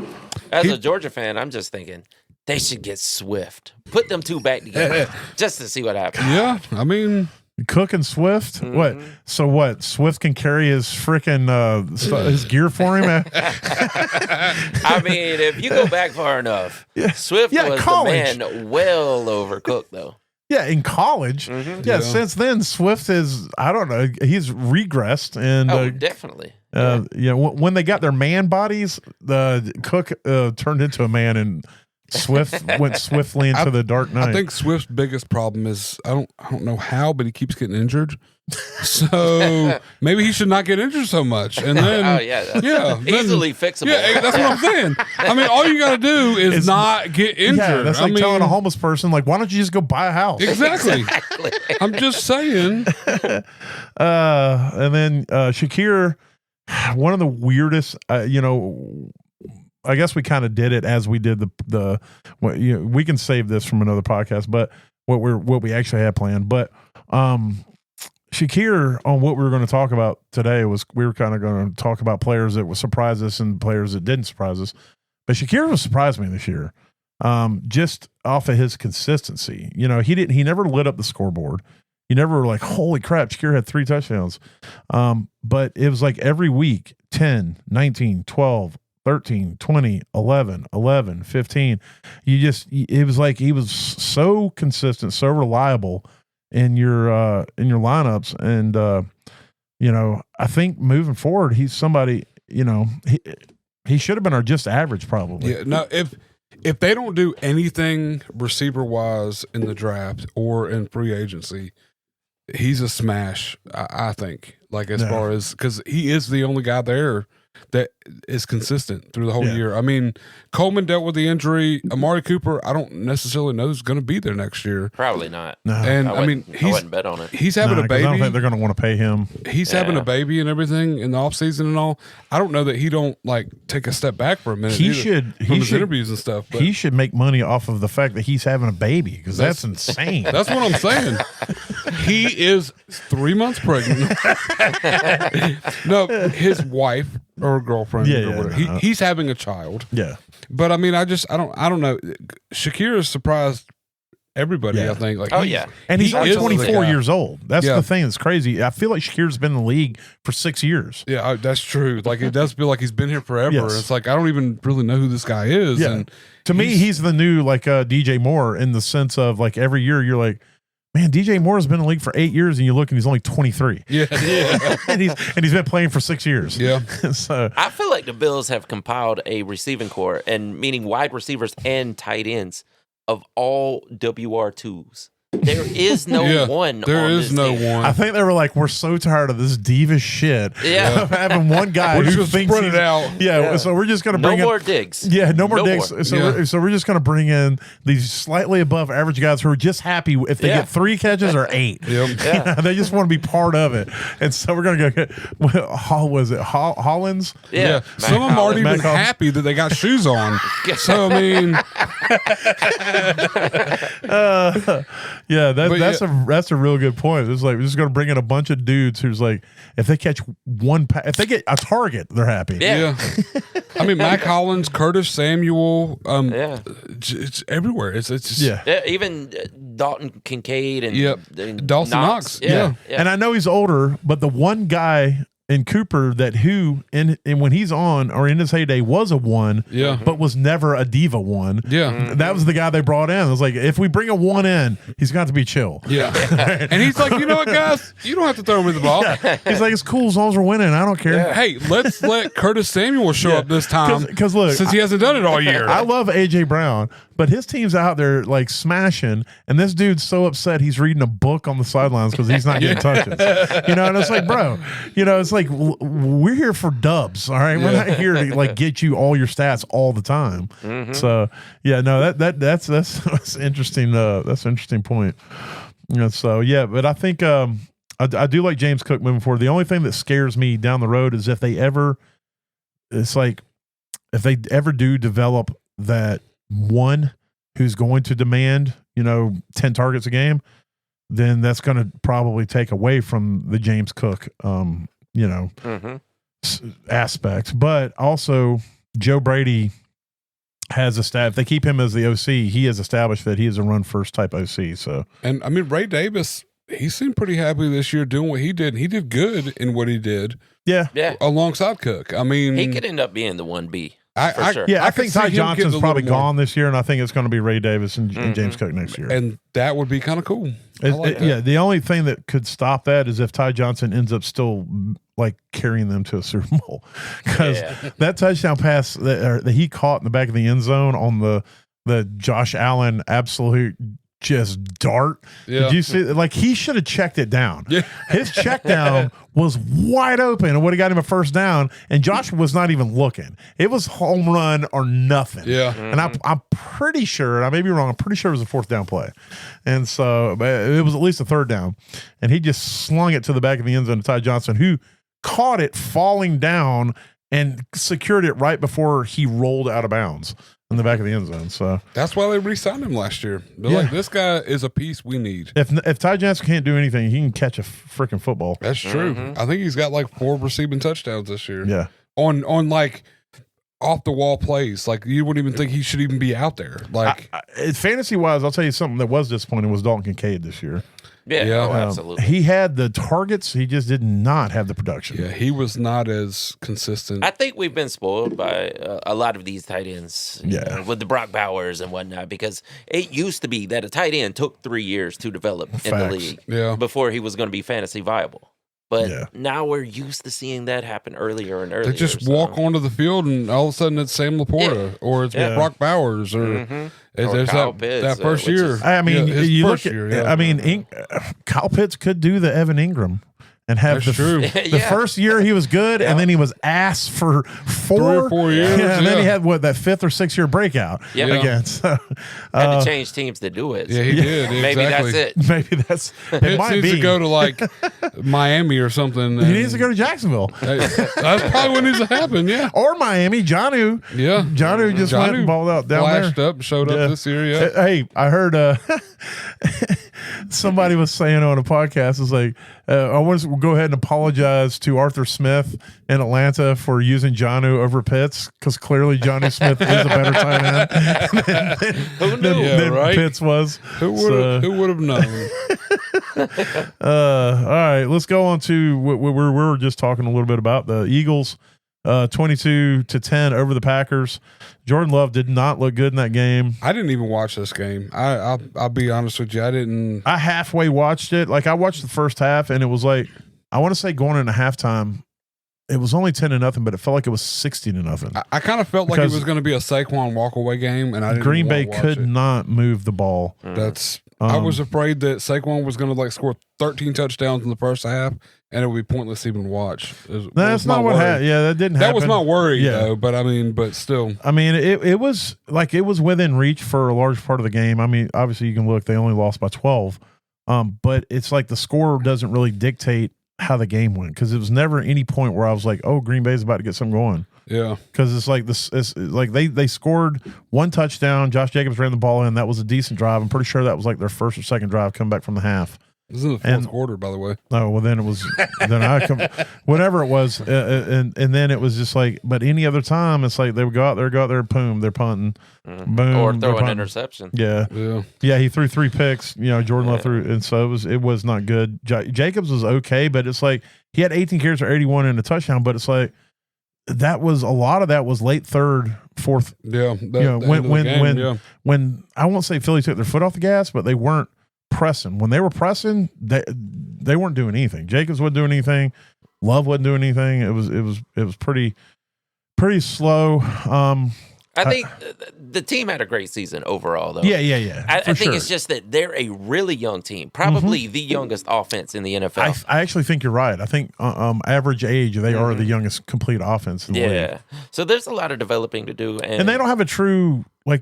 As a Georgia fan, I'm just thinking they should get Swift. Put them two back together just to see what happens. Yeah, I mean, Cook and Swift. Mm-hmm. What? So what? Swift can carry his freaking his gear for him. I mean, if you go back far enough, Swift was college. The man well over Cook, though. Yeah, in college. Mm-hmm. Yeah, since then Swift is, I don't know, he's regressed and definitely. When they got their man bodies, the Cook turned into a man and Swift went swiftly into the dark night. I think Swift's biggest problem is I don't know how, but he keeps getting injured. So maybe he should not get injured so much, and then easily fixable. Yeah, that's what I'm saying. I mean, all you got to do is not get injured. Yeah, that's like telling a homeless person, like, why don't you just go buy a house? Exactly. I'm just saying. And then Shakir, one of the weirdest, I guess we kind of did it as we did we can save this from another podcast, but what we actually had planned. But Shakir, on what we were going to talk about today was we were kind of going to talk about players that would surprise us and players that didn't surprise us. But Shakir was surprised me this year, just off of his consistency. He never lit up the scoreboard. You never were like, holy crap, Shakir had 3 touchdowns. But it was like every week, 10, 19, 12, 13, 20, 11, 11, 15. It was like he was so consistent, so reliable in your lineups. And, I think moving forward, he's somebody, he should have been our just average probably. Yeah. No, if they don't do anything receiver wise in the draft or in free agency, he's a smash, I think. Like as far as, because he is the only guy there that is consistent through the whole year. I mean, Coleman dealt with the injury. Amari Cooper, I don't necessarily know who's going to be there next year. Probably not. No. And I wouldn't bet on it. He's having a baby. I don't think they're going to want to pay him. He's having a baby and everything in the offseason and all. I don't know that he don't take a step back for a minute. He should from his interviews and stuff. But he should make money off of the fact that he's having a baby because that's insane. That's what I'm saying. He is 3 months pregnant. No, his wife or girlfriend or whatever. He's having a child. Yeah. But I mean, I don't know. Shakir has surprised everybody, I think. And he's only 24 years old. That's the thing that's crazy. I feel like Shakir's been in the league for 6 years. Yeah, that's true. Like, it does feel like he's been here forever. Yes. It's like, I don't even really know who this guy is. Yeah. And to me, he's the new DJ Moore in the sense of like every year you're like, man, DJ Moore has been in the league for 8 years, and you look and he's only 23. Yeah. and he's been playing for 6 years. Yeah. So I feel like the Bills have compiled a receiving core, and meaning wide receivers and tight ends of all WR2s. There is no one. There on is this no team. one. I think they were like, we're so tired of this diva shit. Yeah. Of having one guy We're who just thinks spread it he's- out. Yeah, so we're just going to No bring in more digs. Yeah, no more No digs. more. So, Yeah. we're just going to bring in these slightly above average guys who are just happy if they Yeah. get 3 catches or 8. Yep. Yeah. They just want to be part of it. And so we're going to go get, Hollins? Yeah. Some of them aren't even Matt Collins. happy that they got shoes on. So, I mean, Yeah, But that's a real good point. It's like we're just going to bring in a bunch of dudes who's like, if they catch if they get a target, they're happy. Yeah. I mean, Mac Hollins, Curtis Samuel, Yeah. it's everywhere. It's just, Yeah, even Dalton Kincaid and, Yep. and Dawson Knox. Yeah. And I know he's older, but the one guy in Cooper that and when he's on or in his heyday was a 1, Yeah. but was never a diva 1. Yeah. That was the guy they brought in. It was like, if we bring a 1 in, he's got to be chill. Yeah. And he's like, you know what, guys? You don't have to throw me the ball. He's like, it's cool as long as we're winning. I don't care. Hey, let's let Curtis Samuel show up this time. Because look, since he hasn't done it all year. I love AJ Brown, but his team's out there like smashing, and this dude's so upset he's reading a book on the sidelines because he's not getting touches. And it's like, bro, it's like we're here for dubs, all right? We're not here to like get you all your stats all the time. So yeah, no, that's interesting. That's an interesting point. So yeah, but I think I do like James Cook moving forward. The only thing that scares me down the road is if they ever do develop that one who's going to demand 10 targets a game, then that's going to probably take away from the James Cook aspect. But also Joe Brady has if they keep him as the OC, he has established that he is a run first type OC. So, and I mean, Ray Davis, he seemed pretty happy this year doing what he did. He did good in what he did. Yeah. Alongside Cook. I mean, He could end up being the 1B. I sure. Yeah, I could think see Ty him Johnson's getting a probably little more. gone this year, and I think it's going to be Ray Davis and James Cook next year. And that would be kind of cool. I like that. Yeah, the only thing that could stop that is if Ty Johnson ends up still like carrying them to a Super Bowl, because that touchdown pass that he caught in the back of the end zone on the Josh Allen absolute just dart. Yeah. Did you see? Like, he should have checked it down. Yeah. His check down was wide open and would have got him a first down, and Josh was not even looking. It was home run or nothing. Yeah. And I'm pretty sure, and I may be wrong, I'm pretty sure it was a 4th down play. And so it was at least a 3rd down. And he just slung it to the back of the end zone to Ty Johnson, who caught it falling down and secured it right before he rolled out of bounds in the back of the end zone. So That's why they re-signed him last year. They're like, this guy is a piece we need. if Ty Johnson can't do anything, he can catch a freaking football. That's true. I think he's got like 4 receiving touchdowns this year. Yeah. On like off the wall plays. Like, you wouldn't even think he should even be out there. Like, Fantasy wise, I'll tell you something that was disappointing was Dalton Kincaid this year. Yeah, absolutely. He had the targets, he just did not have the production. yeah, he was not as consistent. I think we've been spoiled by a lot of these tight ends, with the Brock Bowers and whatnot, because it used to be that a tight end took 3 years to develop in the league before he was going to be fantasy viable. But now we're used to seeing that happen earlier and earlier. They just walk onto the field and all of a sudden it's Sam Laporta or it's Brock Bowers or there's Kyle that, Pitts, that first year. I mean, his you first look at, year, I mean, Kyle Pitts could do the Evan Ingram and have That's true. the first year he was good, and then he was ass for 3 or 4 years. and then he had that 5th or 6th year breakout again. So, had to change teams to do it. Yeah, he did. Maybe exactly. that's it. maybe that's it. Pitts Might needs be. to go to like Miami or something. He needs to go to Jacksonville That's probably what needs to happen. Yeah. or Miami. Johnu just went and balled out down flashed there. up, showed up this year. Yeah. Hey, I heard somebody was saying on a podcast, it's like, I want to go ahead and apologize to Arthur Smith in Atlanta for using Jonnu over Pitts, because clearly Jonnu Smith is a better tight end than right? Pitts was. Who would have known? All right, let's go on to what we were just talking a little bit about. The Eagles 22-10 over the Packers. Jordan Love did not look good in that game. I didn't even watch this game. I'll be honest with you. I didn't. I halfway watched it. Like, I watched the first half, and it was like, I want to say going into halftime, it was only 10-0, but it felt like it was 60-0. I kind of felt like it was going to be a Saquon walk away game, and I didn't. Green Bay want to watch could it. not move the ball. That's I was afraid that Saquon was going to score 13 touchdowns in the first half, and it would be pointless even to watch. That's not what happened. Yeah, that didn't happen. That was my worry, though. But still, I mean, it was within reach for a large part of the game. I mean, obviously you can look; they only lost by 12. But it's like the score doesn't really dictate how the game went, because it was never any point where I was like, "Oh, Green Bay's about to get something going." Yeah, because it's like this. It's like they scored one touchdown. Josh Jacobs ran the ball in. That was a decent drive. I'm pretty sure that was like their first or second drive coming back from the half. This is the fourth quarter, by the way. Oh, well, then it was, whatever it was. And then it was just like, but any other time, it's like they would go out there, boom, they're punting, boom. Or throw an interception. Yeah. He threw 3 picks, Jordan Love threw, and so it was not good. Jacobs was okay, but it's like, he had 18 carries for 81 and a touchdown, but it's like, a lot of that was late third, fourth. Yeah. When I won't say Philly took their foot off the gas, but they weren't pressing. When they were pressing, they weren't doing anything. Jacobs wasn't doing anything. Love wasn't doing anything. It was pretty slow. I think the team had a great season overall, though. Yeah. I think it's just that they're a really young team, probably the youngest offense in the NFL. I actually think you're right. I think average age, they are the youngest complete offense in the league. So there's a lot of developing to do. And they don't have a true, I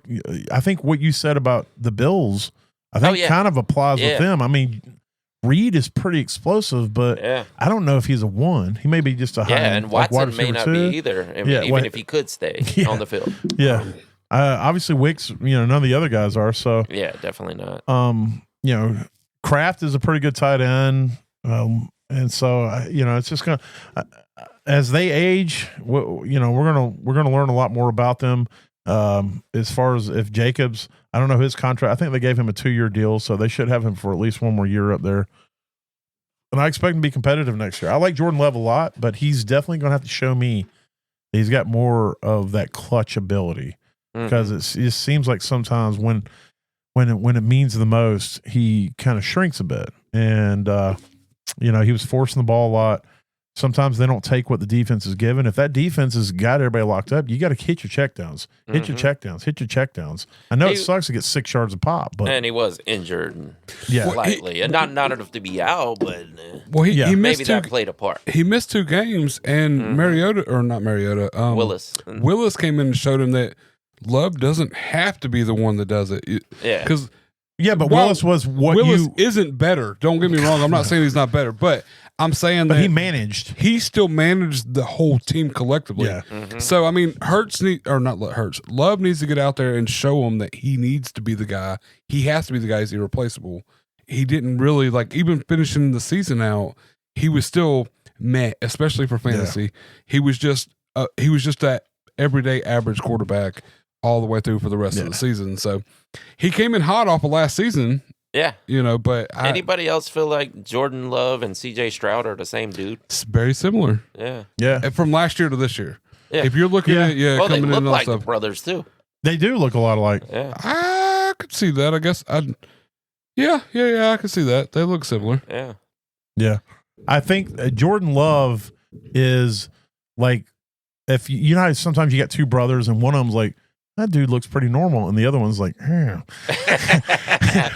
think what you said about the Bills, I think kind of applies with them. I mean, Reed is pretty explosive, but I don't know if he's a 1. He may be just a high. Yeah, and Watson may not be either. I mean, even if he could stay on the field. Yeah. Obviously, Wicks, none of the other guys are. So yeah, definitely not. Kraft is a pretty good tight end. And so, it's just going to, as they age, we're going to learn a lot more about them. As far as if Jacobs, I don't know his contract. I think they gave him a 2-year deal, so they should have him for at least 1 more year up there. And I expect him to be competitive next year. I like Jordan Love a lot, but he's definitely going to have to show me that he's got more of that clutch ability, because it just seems like sometimes when it means the most, he kind of shrinks a bit. And he was forcing the ball a lot. Sometimes they don't take what the defense is given. If that defense has got everybody locked up, you got to hit your checkdowns. Hit your checkdowns. I know it sucks to get 6 yards a pop, but and he was injured slightly, and not enough to be out, but he missed maybe that played a part. He missed 2 games, and Willis came in and showed him that Love doesn't have to be the one that does it. Because Willis isn't better. Don't get me wrong. I'm not saying he's not better, but I'm saying that he still managed the whole team collectively. Yeah. So I mean, Love needs to get out there and show him that he needs to be the guy. He has to be the guy. He's irreplaceable. He didn't really even finishing the season out. He was still meh, especially for fantasy. He was just that everyday average quarterback all the way through for the rest of the season. So he came in hot off of last season. Yeah. But anybody else feel like Jordan Love and CJ Stroud are the same dude? It's very similar. Yeah. Yeah. From last year to this year. Yeah. If you're looking at well, coming they in look like stuff, brothers too. They do look a lot alike. Yeah. I could see that. I guess I could see that. They look similar. Yeah. Yeah. I think Jordan Love is like, if you know how sometimes you got 2 brothers and one of them's like, that dude looks pretty normal, and the other one's like,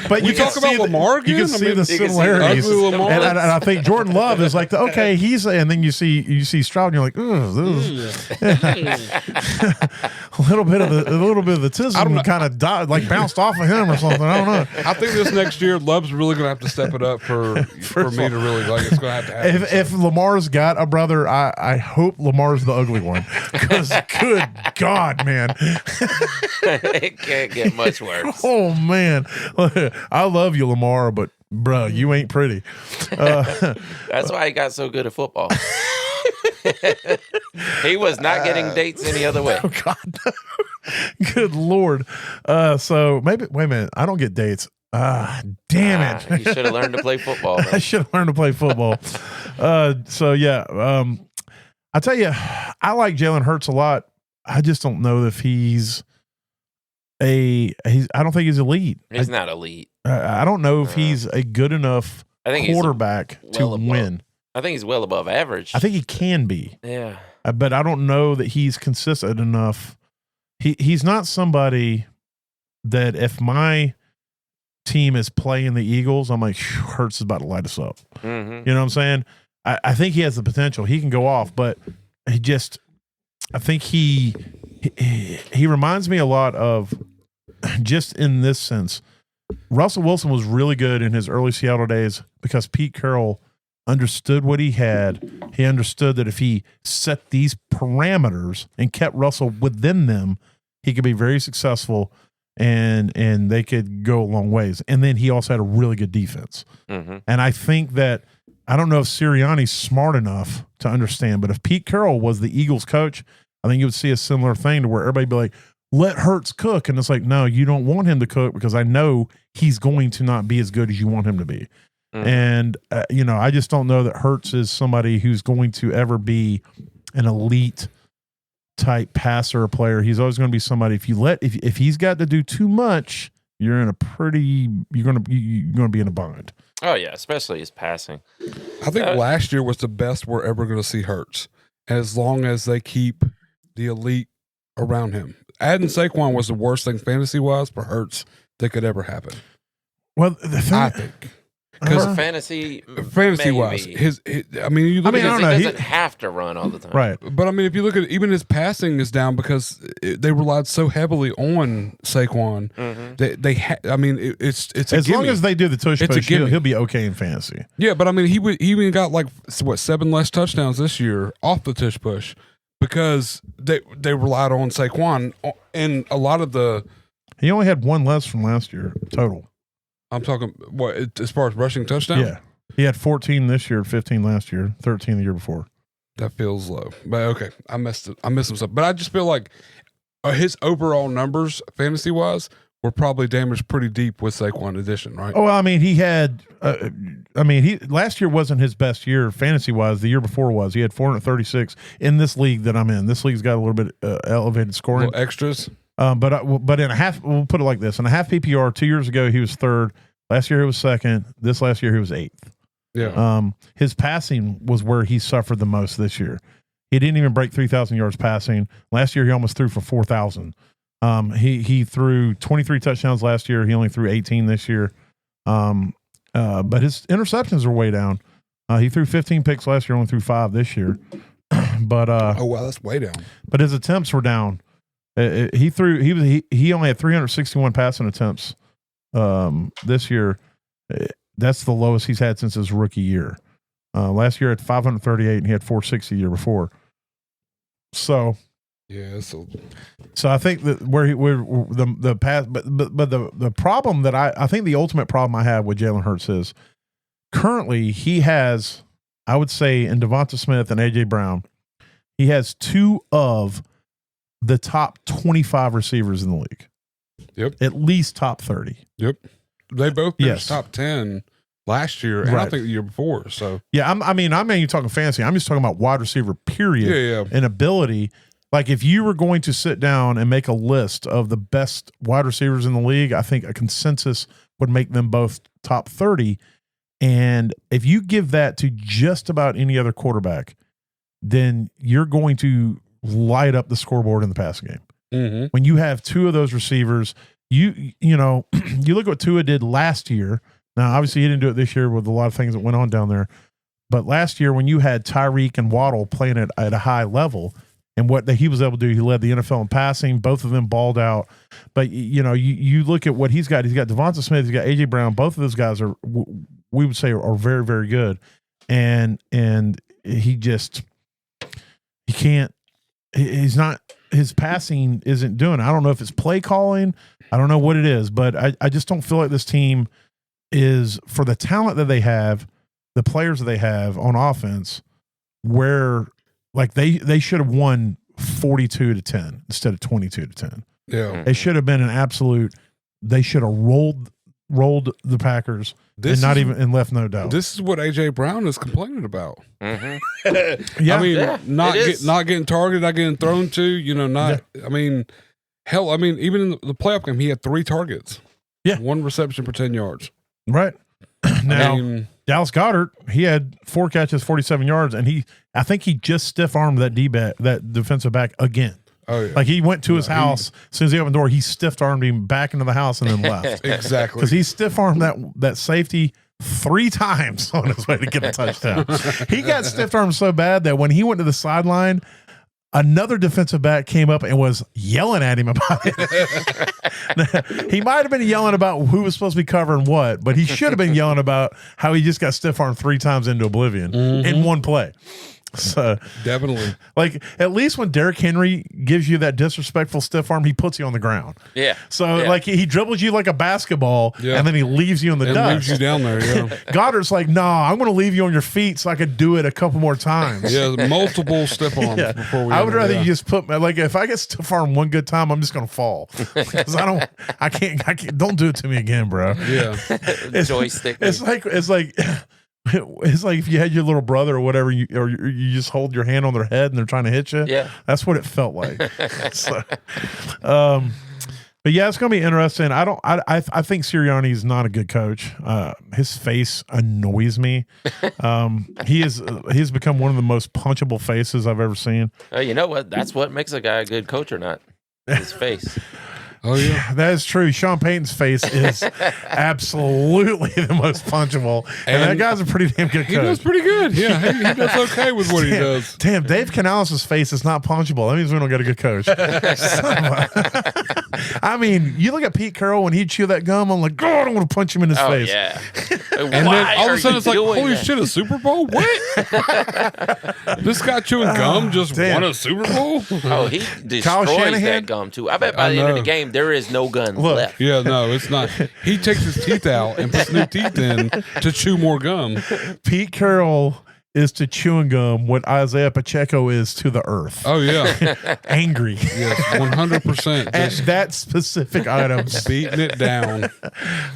but we talk about Lamar again. You can see the similarities, and I think Jordan Love is like, and then you see Stroud, and you're like, a little bit of the tism kind of bounced off of him or something. I don't know. I think this next year, Love's really going to have to step it up for me to really like. It's going to have to happen. If Lamar's got a brother, I hope Lamar's the ugly one, because good God, man. It can't get much worse. Oh man, I love you, Lamar, but bro, you ain't pretty. That's why he got so good at football. He was not getting dates any other way. Oh God, good Lord. So maybe wait a minute. I don't get dates. Damn it! You should have learned to play football. I should have learned to play football. So yeah, I tell you, I like Jalen Hurts a lot. I just don't know if he's I don't think he's elite. He's not elite. I don't know if he's a good enough quarterback to win. I think he's well above average. I think he can be. Yeah. But I don't know that he's consistent enough. He's not somebody that if my team is playing the Eagles, I'm like, Hurts is about to light us up. Mm-hmm. You know what I'm saying? I think he has the potential. He can go off, but I think he reminds me a lot of, just in this sense, Russell Wilson was really good in his early Seattle days because Pete Carroll understood what he had. He understood that if he set these parameters and kept Russell within them, he could be very successful and they could go a long ways. And then he also had a really good defense. Mm-hmm. And I think that, I don't know if Sirianni's smart enough to understand, but if Pete Carroll was the Eagles coach, I think you would see a similar thing to where everybody be like, let Hurts cook. And it's like, no, you don't want him to cook because I know he's going to not be as good as you want him to be. Mm-hmm. And, I just don't know that Hurts is somebody who's going to ever be an elite type passer or player. He's always going to be somebody, if he's got to do too much, you're going to be in a bind. Oh, yeah, especially his passing. I think last year was the best we're ever going to see Hurts, as long as they keep the elite around him. Adding Saquon was the worst thing fantasy-wise for Hurts that could ever happen. Well, I think. Because fantasy-wise, you look at he doesn't have to run all the time. Right. But, if you look at even his passing is down because they relied so heavily on Saquon. Mm-hmm. It's as long as they do the tush It's push, a gimme. he'll be okay in fantasy. Yeah, but he even got 7 less touchdowns this year off the tush push because they relied on Saquon and a lot of the. He only had 1 less from last year total. I'm talking as far as rushing touchdown. Yeah, he had 14 this year, 15 last year, 13 the year before. That feels low, but okay, I missed some stuff. But I just feel like his overall numbers, fantasy wise, were probably damaged pretty deep with Saquon addition, right? Oh, well, he had. Last year wasn't his best year fantasy wise. The year before was. He had 436 in this league that I'm in. This league's got a little bit elevated scoring, little extras. But in a half, we'll put it like this: in a half PPR, 2 years ago he was third. Last year he was second. This last year he was eighth. Yeah. His passing was where he suffered the most this year. He didn't even break 3,000 yards passing. Last year he almost threw for 4,000. He threw 23 touchdowns last year. He only threw 18 this year. But his interceptions are way down. He threw 15 picks last year, only threw 5 this year. But oh wow, that's way down. But his attempts were down. He only had 361 passing attempts this year. That's the lowest he's had since his rookie year. Last year at 538, and he had 460 the year before. So yeah, so I think that the pass, but the problem that I think the ultimate problem I have with Jalen Hurts is currently he has, I would say, in Devonta Smith and AJ Brown, he has 2 of the top 25 receivers in the league. Yep. At least top 30. Yep. They both finished top 10 last year, and I think the year before. So yeah, I'm you talking fantasy. I'm just talking about wide receiver, period. Yeah. And ability. Like if you were going to sit down and make a list of the best wide receivers in the league, I think a consensus would make them both top 30. And if you give that to just about any other quarterback, then you're going to light up the scoreboard in the passing game. Mm-hmm. When you have 2 of those receivers, you look at what Tua did last year. Now, obviously, he didn't do it this year with a lot of things that went on down there. But last year, when you had Tyreek and Waddle playing at a high level, and what he was able to do, he led the NFL in passing. Both of them balled out. But you look at what he's got. He's got Devonta Smith. He's got AJ Brown. Both of those guys are, we would say, are very, very good. And he can't. He's not. His passing isn't doing it. I don't know if it's play calling. I don't know what it is, but I just don't feel like this team is, for the talent that they have, the players that they have on offense, where like they should have won 42-10 instead of 22-10. Yeah. It should have been an absolute. They should have rolled the Packers and left no doubt. This is what AJ Brown is complaining about. Mm-hmm. Yeah, not getting targeted, not getting thrown to. Yeah. Even in the playoff game, he had 3 targets. Yeah, 1 reception for 10 yards. Right. Now, Dallas Goedert, he had 4 catches, 47 yards, and I think he just stiff armed that defensive back again. Oh, yeah. Like he went to his house. As soon as he opened the door, he stiff armed him back into the house and then left. Exactly. Because he stiff armed that safety 3 times on his way to get a touchdown. He got stiff armed so bad that when he went to the sideline, another defensive back came up and was yelling at him about it. He might have been yelling about who was supposed to be covering what, but he should have been yelling about how he just got stiff armed 3 times into oblivion in one play. So definitely, like at least when Derrick Henry gives you that disrespectful stiff arm, he puts you on the ground. Yeah. So like he dribbles you like a basketball, and then he leaves you in the dust. Leaves you down there. Yeah. Goddard's like, nah, I'm going to leave you on your feet so I could do it a couple more times. Yeah, multiple stiff arms before we. I would rather you just put like if I get stiff arm one good time, I'm just going to fall because I can't. Don't do it to me again, bro. Yeah. Joystick. It's like. It's like if you had your little brother or whatever, you just hold your hand on their head and they're trying to hit you. Yeah, that's what it felt like. So, but yeah, it's going to be interesting. I think Sirianni is not a good coach. His face annoys me. He's become one of the most punchable faces I've ever seen. You know what? That's what makes a guy a good coach or not. His face. Oh yeah, that is true. Sean Payton's face is absolutely the most punchable, and that guy's a pretty damn good coach. He does pretty good. Yeah, he does okay with what he does. Damn, Dave Canales' face is not punchable. That means we don't get a good coach. I mean, you look at Pete Carroll when he'd chew that gum. I'm like, God, I don't want to punch him in his face. Yeah. And then all of a sudden it's like, holy shit, a Super Bowl? What? This guy chewing gum just won a Super Bowl? Oh, he destroys that gum too. I bet by the end of the game there is no gun left. Yeah, no, it's not. He takes his teeth out and puts new teeth in to chew more gum. Pete Carroll is to chewing gum what Isaiah Pacheco is to the earth. Oh yeah, angry. Yes, 100%. At that specific item, beating it down.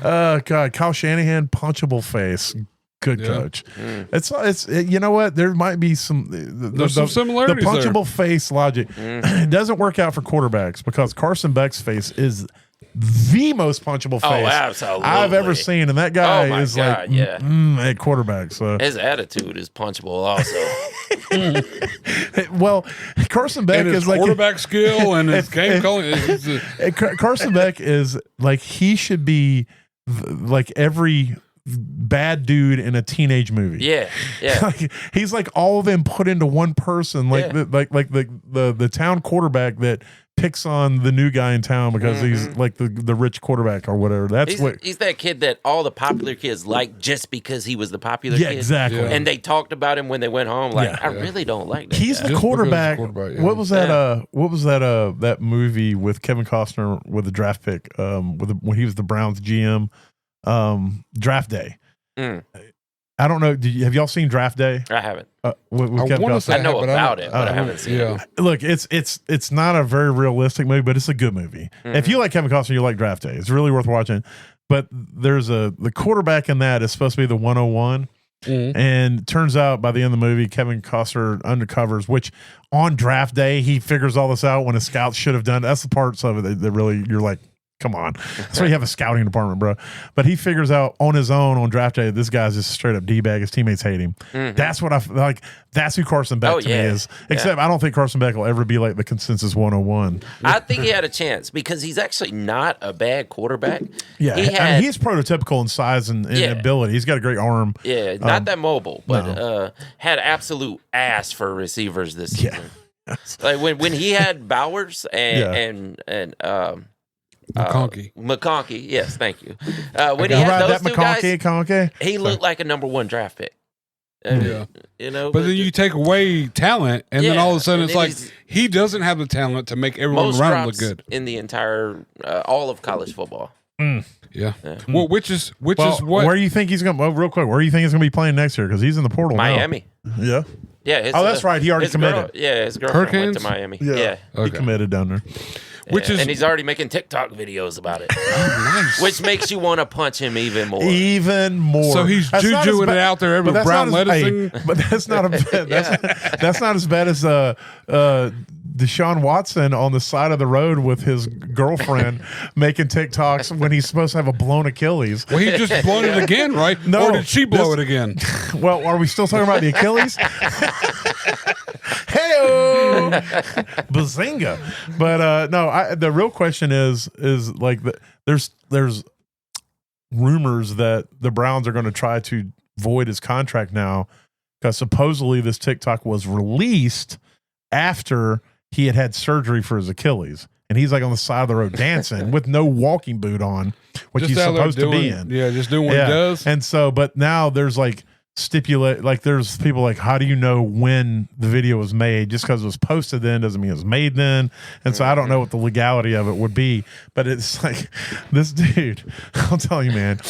God, Kyle Shanahan, punchable face. Good coach. It's you know what? There might be some there's some similarities. The punchable face logic it doesn't work out for quarterbacks because Carson Beck's face is the most punchable face I've ever seen, and that guy is like at quarterback. So his attitude is punchable also. Well, Carson Beck and his is like quarterback skill and his game calling. Carson Beck is like he should be like every bad dude in a teenage movie. Yeah. Like, he's like all of them put into one person, like the town quarterback that picks on the new guy in town because he's like the rich quarterback or whatever. He's that kid that all the popular kids like just because he was the popular kid. Exactly. And they talked about him when they went home. Like, I really don't like that. He's guy. the quarterback. What was that? What was that? That movie with Kevin Costner with the draft pick? When he was the Browns GM. Draft Day. I don't know. Have y'all seen Draft Day? I haven't. With Kevin Costner? I know about it, but I haven't seen it. Look, it's not a very realistic movie, but it's a good movie. If you like Kevin Costner, you like Draft Day. It's really worth watching. But there's the quarterback in that is supposed to be the 101. And turns out by the end of the movie, Kevin Costner undercovers, which on Draft Day, he figures all this out when his scouts should have done. That's the parts of it that really, you're like, come on. That's why you have a scouting department, bro. But he figures out on his own on draft day, this guy's just straight up D-bag. His teammates hate him. That's what I like. That's who Carson Beck to me is. Except I don't think Carson Beck will ever be like the consensus 101. I think he had a chance because he's actually not a bad quarterback. Yeah. He's prototypical in size and ability. He's got a great arm. Yeah. Not that mobile, but had absolute ass for receivers this season. Like when he had Bowers and McConkey, yes, thank you. When he had those two guys, he looked like a number 1 draft pick. You know, but then you take away talent, and then all of a sudden it's like he doesn't have the talent to make everyone around him look good in the entire all of college football. Yeah. Well, which is what? Where do you think he's going? Well, real quick, where do you think he's going to be playing next year? Because he's in the portal. Miami. Now. Yeah. That's right. He already committed. His girlfriend went to Miami. Yeah. Okay. He committed down there. And he's already making TikTok videos about it. Nice. Which makes you want to punch him even more. So he's jujuing it out there every brown lettucing. But that's not that's not as bad as Deshaun Watson on the side of the road with his girlfriend making TikToks when he's supposed to have a blown Achilles. Well, he just blown it again, right? No, or did she blow it again? Well, are we still talking about the Achilles? Hey-o! Bazinga. But no, the real question is like there's rumors that the Browns are going to try to void his contract now because supposedly this TikTok was released after he had surgery for his Achilles. And he's like on the side of the road dancing with no walking boot on, which Just he's out there supposed to be doing- in. Yeah, just doing what he does. And so, but now there's like there's people like, how do you know when the video was made? Just because it was posted then doesn't mean it was made then. And so I don't know what the legality of it would be, but it's like this dude, I'll tell you, man,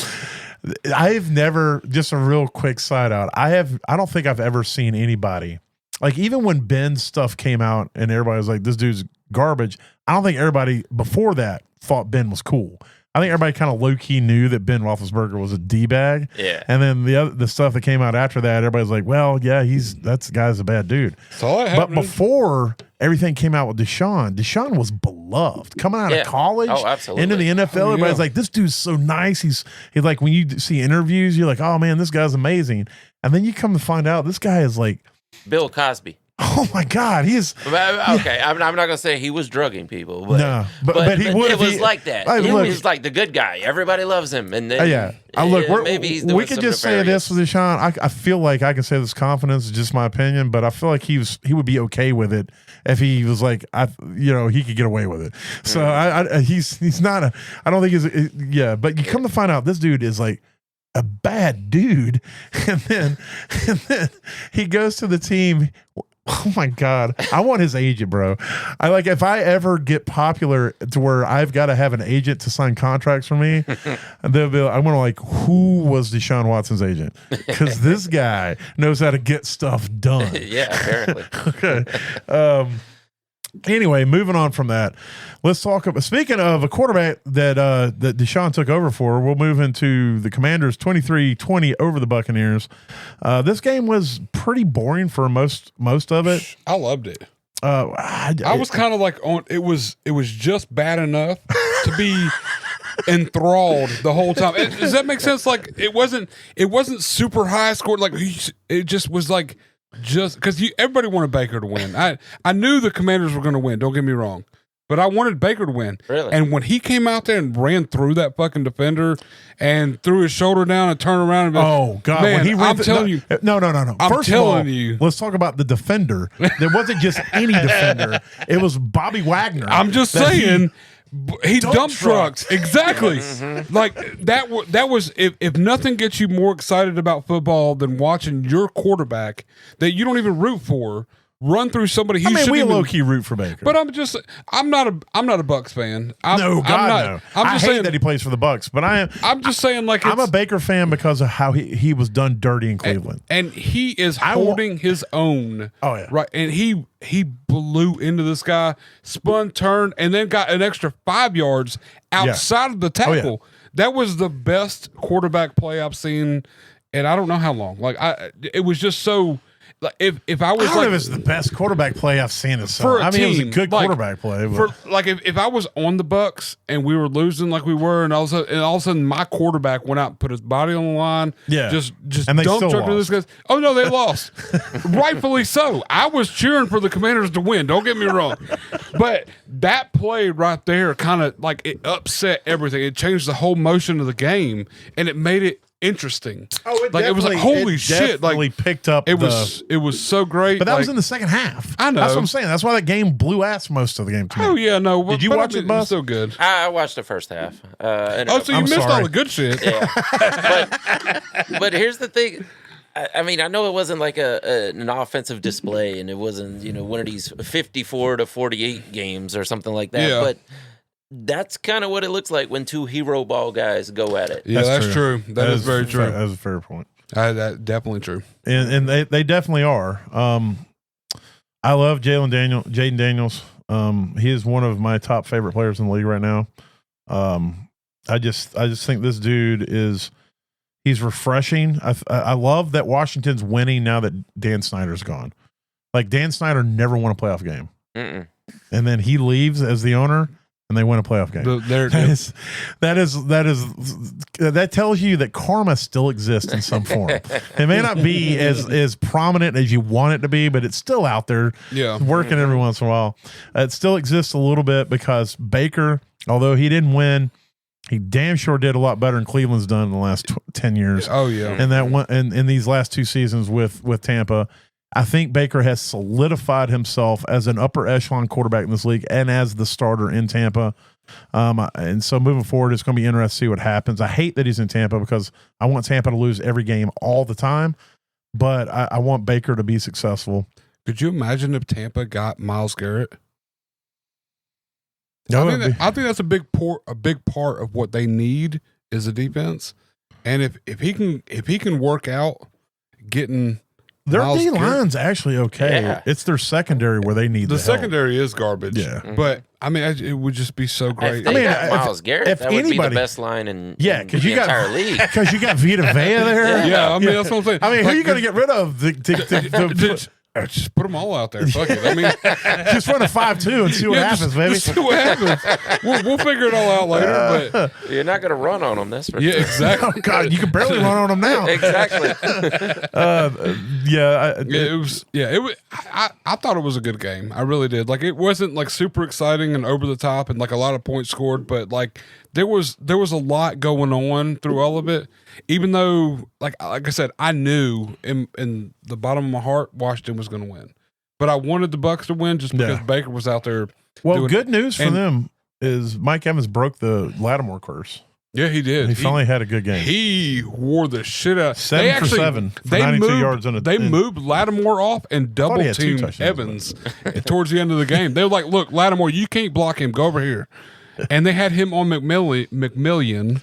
I've never, just a real quick side out. I don't think I've ever seen anybody like, even when Ben's stuff came out and everybody was like, this dude's garbage. I don't think everybody before that thought Ben was cool. I think everybody kind of low key knew that Ben Roethlisberger was a D-bag. Yeah. And then the stuff that came out after that, everybody's like, well, yeah, that guy's a bad dude. But before everything came out with Deshaun was beloved. Coming out of college into the NFL, everybody's like, this dude's so nice. He's like, when you see interviews, you're like, oh man, this guy's amazing. And then you come to find out this guy is like Bill Cosby. Oh my God, he's okay. I'm not gonna say he was drugging people, but no, but he would. It was like that. He was like the good guy. Everybody loves him, and then look, maybe he's we could just say this with Deshaun. I feel like I can say this with confidence. It's just my opinion, but I feel like he would be okay with it if he was like he could get away with it. So he's not a. I don't think he's but you come to find out this dude is like a bad dude, and then he goes to the team. Oh my God. I want his agent, bro. If I ever get popular to where I've got to have an agent to sign contracts for me, they'll be like, I want to who was Deshaun Watson's agent? Because this guy knows how to get stuff done. Yeah, apparently. Okay. Anyway, moving on from that, let's talk about, speaking of a quarterback that Deshaun took over for, we'll move into the Commanders 23-20 over the Buccaneers. This game was pretty boring for most of it. I loved it. I was kind of like it was just bad enough to be enthralled the whole time. Does that make sense? Like it wasn't super high scored. Like it just was like, just because everybody wanted Baker to win. I knew the Commanders were going to win. Don't get me wrong, but I wanted Baker to win. Really? And when he came out there and ran through that fucking defender and threw his shoulder down and turned around and oh God, man, when he ran I'm telling you, no. I'm telling you, let's talk about the defender. There wasn't just any defender. It was Bobby Wagner. I'm just saying. He dump trucks. Exactly. Like that was if nothing gets you more excited about football than watching your quarterback that you don't even root for run through somebody. We low key root for Baker, but I'm not a Bucks fan. No. I hate saying that he plays for the Bucks, but I'm just saying like I'm a Baker fan because of how he was done dirty in Cleveland, and he is holding his own. Oh yeah, right, and he blew into this guy, spun, turned, and then got an extra 5 yards outside of the tackle. Oh, yeah. That was the best quarterback play I've seen, and I don't know how long. Like it was just so. Like if I was I don't know if it's the best quarterback play I've seen. It was a good quarterback play. But. If I was on the Bucks and we were losing like we were, and all of a sudden my quarterback went out and put his body on the line, just and they dumped still to this guy. Oh no, they lost, rightfully so. I was cheering for the Commanders to win. Don't get me wrong, but that play right there kind of like it upset everything. It changed the whole motion of the game, and it made it interesting. It was like holy shit! Like picked up. It was so great. But that was in the second half. I know. That's what I'm saying. That's why that game blew ass most of the game. To me. Oh yeah, no. Did you watch it, Buzz? Still good. I watched the first half. So you missed all the good shit. Yeah. but here's the thing. I mean, I know it wasn't like an offensive display, and it wasn't one of these 54-48 games or something like that. Yeah. But that's kind of what it looks like when two hero ball guys go at it. Yeah, that's true. That is very true. That's a fair point. That's definitely true. And they definitely are. I love Jaden Daniels. He is one of my top favorite players in the league right now. I just think this dude he's refreshing. I love that Washington's winning now that Dan Snyder's gone. Like Dan Snyder never won a playoff game. Mm-mm. And then he leaves as the owner, and they win a playoff game. That tells you that karma still exists in some form. It may not be as prominent as you want it to be, but it's still out there, working every once in a while. It still exists a little bit because Baker, although he didn't win, he damn sure did a lot better than Cleveland's done in the last 10 years. Oh yeah, and that one, and in these last 2 seasons with Tampa, I think Baker has solidified himself as an upper echelon quarterback in this league and as the starter in Tampa. And so moving forward, it's going to be interesting to see what happens. I hate that he's in Tampa because I want Tampa to lose every game all the time, but I want Baker to be successful. Could you imagine if Tampa got Myles Garrett? No, I think that's a big part of what they need is a defense, and if he can work out getting their Myles D line's actually okay. Yeah. It's their secondary where they need the the help. secondary is garbage. Yeah. But I mean, it would just be so great. If they got Myles Garrett, if that would be anybody- the best line in because the you got entire league. because you got Vita Vea there. Yeah, I mean that's what I'm saying. I mean, who are you going to get rid of? Just put them all out there. Fuck it. I mean, Just run a 5-2 and see what happens, baby. Just see what happens. We'll figure it all out later. But You're not going to run on them, that's for yeah, sure. exactly. Oh God, you can barely run on them now. Exactly. It was. I thought it was a good game. I really did. Like it wasn't like super exciting and over the top and like a lot of points scored, but like there was a lot going on through all of it. Even though, like I said, I knew in the bottom of my heart Washington was going to win, but I wanted the Bucs to win just because Baker was out there. Well, good news for them is Mike Evans broke the Lattimore curse. Yeah, he did. He finally had a good game. He wore the shit out. 7 for 7 for 92 yards on a. They moved Lattimore off and double he had 2 teamed touchdowns, Evans towards the end of the game. They were like, "Look, Lattimore, you can't block him. Go over here." And they had him on McMillions.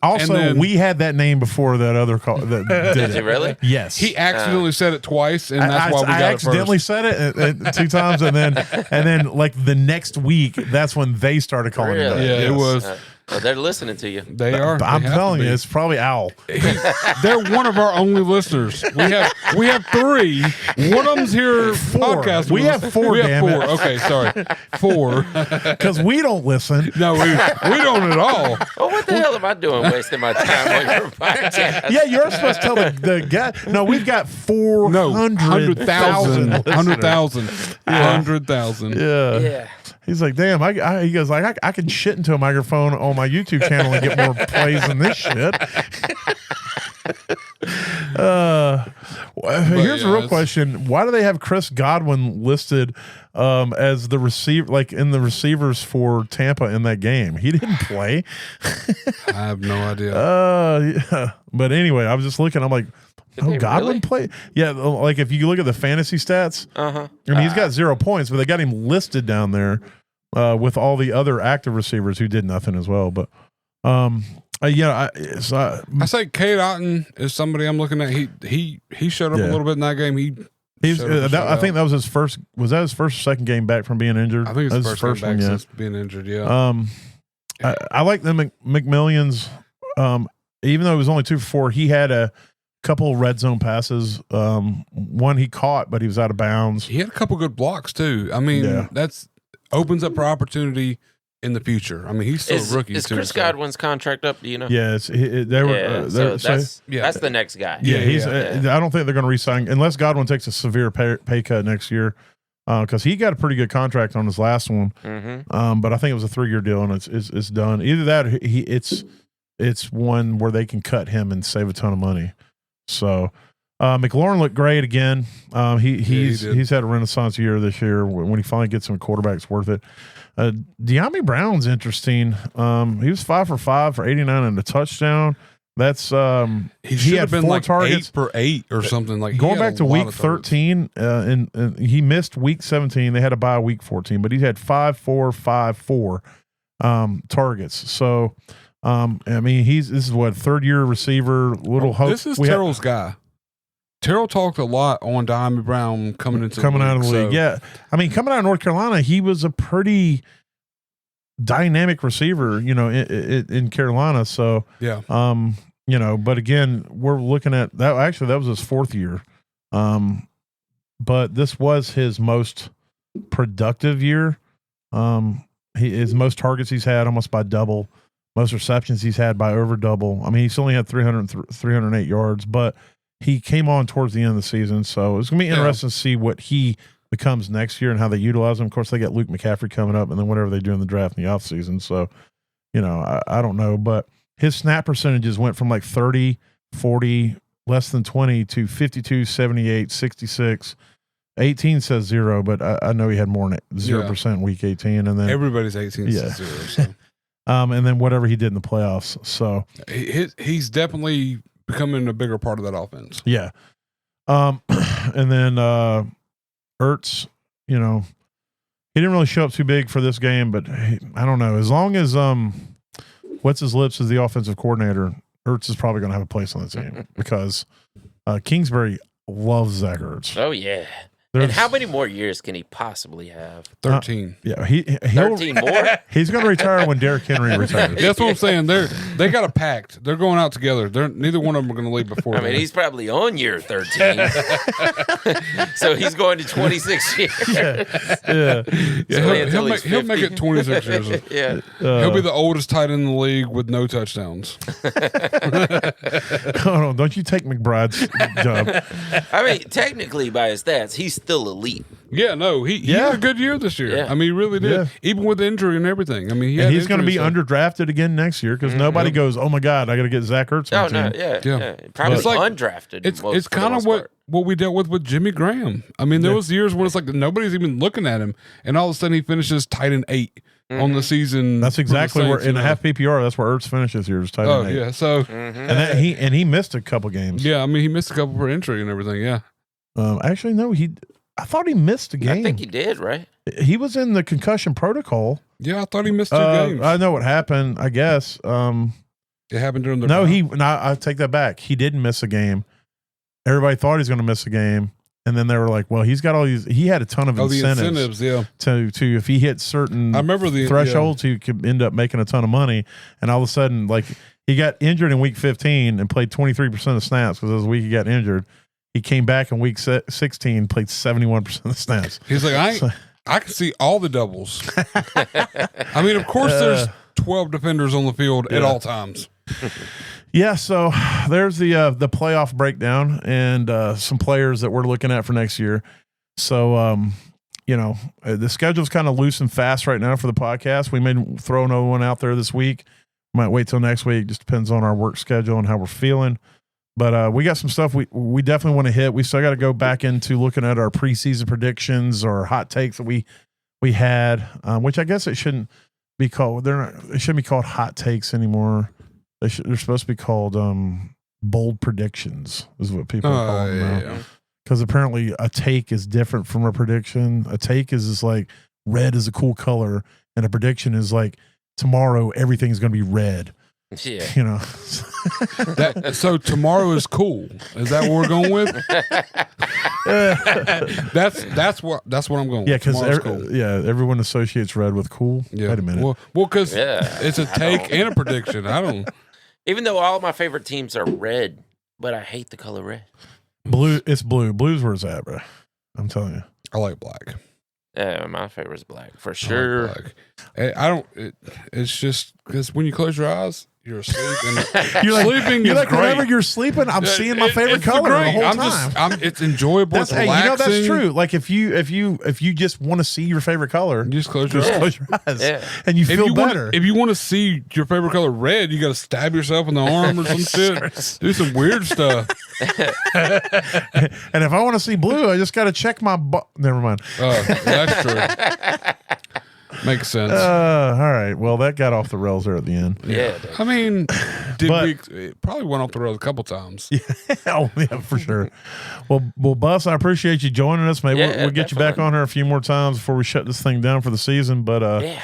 Also, and then we had that name before that other call. That did Did you really? Yes. he accidentally said it twice, and that's why we got I it accidentally first. said it 2 times, and then like the next week, that's when they started calling it. Really? That. Yeah, it was. Well, they're listening to you. They are. I'm They have telling to you, be. it's probably Owl. They're one of our only listeners. We have 3. One of them's here. 4. Podcast. We have 4. We have damn 4. it. Okay, sorry, 4. Because we don't listen. No, we don't at all. Oh, what the hell am I doing wasting my time on your podcast? Yeah, you're supposed to tell the guy. No, we've got 100,000. 100,000. Yeah. Yeah. He's like, damn. He goes like, I can shit into a microphone on my YouTube channel and get more plays than this shit. Here's a real question: why do they have Chris Godwin listed as the receiver, like in the receivers for Tampa in that game? He didn't play. I have no idea. Yeah. But anyway, I was just looking. I'm like, they Godwin really? played? Yeah, like if you look at the fantasy stats, I mean, he's got 0 points, but they got him listed down there with all the other active receivers who did nothing as well. But I say Cade Otton is somebody I'm looking at. He showed up a little bit in that game. he's I think that was his first. Was that his first or second game back from being injured? I think it's that his first game back since being injured. Yeah. I like the McMillions. Even though it was only 2 for 4, he had a couple of red zone passes. One he caught, but he was out of bounds. He had a couple good blocks too. I mean, that's opens up for opportunity in the future. I mean, he's still a rookie. Is Chris Godwin's contract up? Do you know? Yeah, they were. So that's the next guy. Yeah, he's. I don't think they're going to re-sign unless Godwin takes a severe pay cut next year, because he got a pretty good contract on his last one. Mm-hmm. But I think it was a 3-year deal and it's done. Either that, or it's one where they can cut him and save a ton of money. So McLaurin looked great again. He's had a renaissance year this year. When he finally gets some quarterbacks worth it. De'Ami Brown's interesting. He was 5 for 5 for 89 and a touchdown. That's he should have been 4 like targets 8 for 8 or something. Like going back to week 13, and he missed week 17. They had to bye week 14, but he had 5-4-5-4 targets. So. I mean, this is what 3rd-year receiver. Hope. This is Terrell's guy. Terrell talked a lot on De'Ami Brown coming out of the league. Yeah, I mean, coming out of North Carolina, he was a pretty dynamic receiver, in Carolina. So yeah, but again, we're looking at that. Actually, that was his 4th year. but this was his most productive year. His most targets he's had almost by double, most receptions he's had by over double. I mean, he's only had 308 yards, but he came on towards the end of the season. So it's going to be interesting to see what he becomes next year and how they utilize him. Of course, they got Luke McCaffrey coming up and then whatever they do in the draft in the offseason. So, I don't know, but his snap percentages went from like 30, 40, less than 20 to 52, 78, 66. 18 says 0, but I know he had more than 0% week 18. And then everybody's 18 says 0. So. And then whatever he did in the playoffs. So he's definitely becoming a bigger part of that offense. Yeah. And then Ertz, he didn't really show up too big for this game, but I don't know. As long as what's his lips is the offensive coordinator, Ertz is probably going to have a place on the team because Kingsbury loves Zach Ertz. Oh yeah. And how many more years can he possibly have? 13. Yeah, 13 more. He's going to retire when Derrick Henry retires. That's what I'm saying. They got a pact. They're going out together. Neither one of them are going to leave before. I mean, he's probably on year 13, so he's going to 26 years. Yeah. He'll make it 26 years. Yeah, he'll be the oldest tight end in the league with no touchdowns. Oh, no, don't you take McBride's job? I mean, technically by his stats, he's still elite. Yeah, no, he had a good year this year. Yeah. I mean, he really did, Yeah. even with injury and everything. I mean, he's going to be underdrafted again next year because nobody goes, "Oh my God, I got to get Zach Ertz." Oh on no, team. yeah. Probably It's like- undrafted. It's kind of what we dealt with Jimmy Graham. I mean, there was years when it's like nobody's even looking at him, and all of a sudden he finishes tight end 8 on the season. That's exactly for the where Saints, in a half PPR. That's where Ertz finishes here. Is tight end 8. yeah. So And that he missed a couple games. yeah, I mean, he missed a couple for injury and everything. Yeah. Actually, no, I thought he missed a game. I think he did, right? He was in the concussion protocol. Yeah, I thought he missed 2 games. I know what happened. I guess. It happened during the I take that back. He didn't miss a game. Everybody thought he was going to miss a game, and then they were like, "Well, he's got all these. He had a ton of incentives. Yeah. To if he hit certain I remember the thresholds, he could end up making a ton of money. And all of a sudden, like he got injured in week 15 and played 23% of snaps because it was the week he got injured. He came back in week 16, played 71% of the snaps. He's like, I can see all the doubles. I mean, of course, there's 12 defenders on the field at all times. Yeah, so there's the playoff breakdown and some players that we're looking at for next year. So, the schedule's kind of loose and fast right now for the podcast. We may throw another one out there this week. Might wait till next week. Just depends on our work schedule and how we're feeling. But we got some stuff we definitely want to hit. We still got to go back into looking at our preseason predictions or hot takes that we had, which I guess it shouldn't be called. It shouldn't be called hot takes anymore. They're supposed to be called bold predictions, is what people call them now. Because apparently a take is different from a prediction. A take is like red is a cool color, and a prediction is like tomorrow everything's going to be red. Yeah. So tomorrow is cool. Is that what we're going with? That's what I'm going with. Yeah, because cool. everyone associates red with cool. Yeah. Wait a minute. Well, because it's a take and a prediction. I don't. Even though all my favorite teams are red, but I hate the color red. Blue. It's blue. Blue's where it's at, bro. I'm telling you. I like black. Yeah, my favorite is black for sure. It's just because when you close your eyes, you're asleep. And You're like, sleeping you're is like great. whenever you're sleeping, I'm seeing my favorite color the whole time. It's enjoyable. It's Hey, relaxing. that's true. Like if you just want to see your favorite color, You just close your eyes. close your eyes, Yeah. and you feel better. If you want to see your favorite color red, you got to stab yourself in the arm or some shit. Do some weird stuff. And if I want to see blue, I just got to check my. Never mind. That's true. Makes sense. All right. Well, that got off the rails there at the end. Yeah. I mean, it probably went off the rails a couple times. Oh, yeah, for sure. Well, Bus, I appreciate you joining us. Maybe we'll get you back on here a few more times before we shut this thing down for the season. But like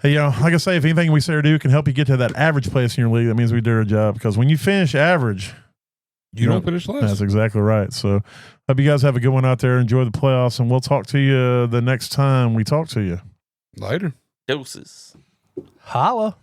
I say, if anything we say or do can help you get to that average place in your league, that means we did our job. Because when you finish average, You don't finish last. That's exactly right. So, hope you guys have a good one out there. Enjoy the playoffs, and we'll talk to you the next time we talk to you. Later. Doses. Holla.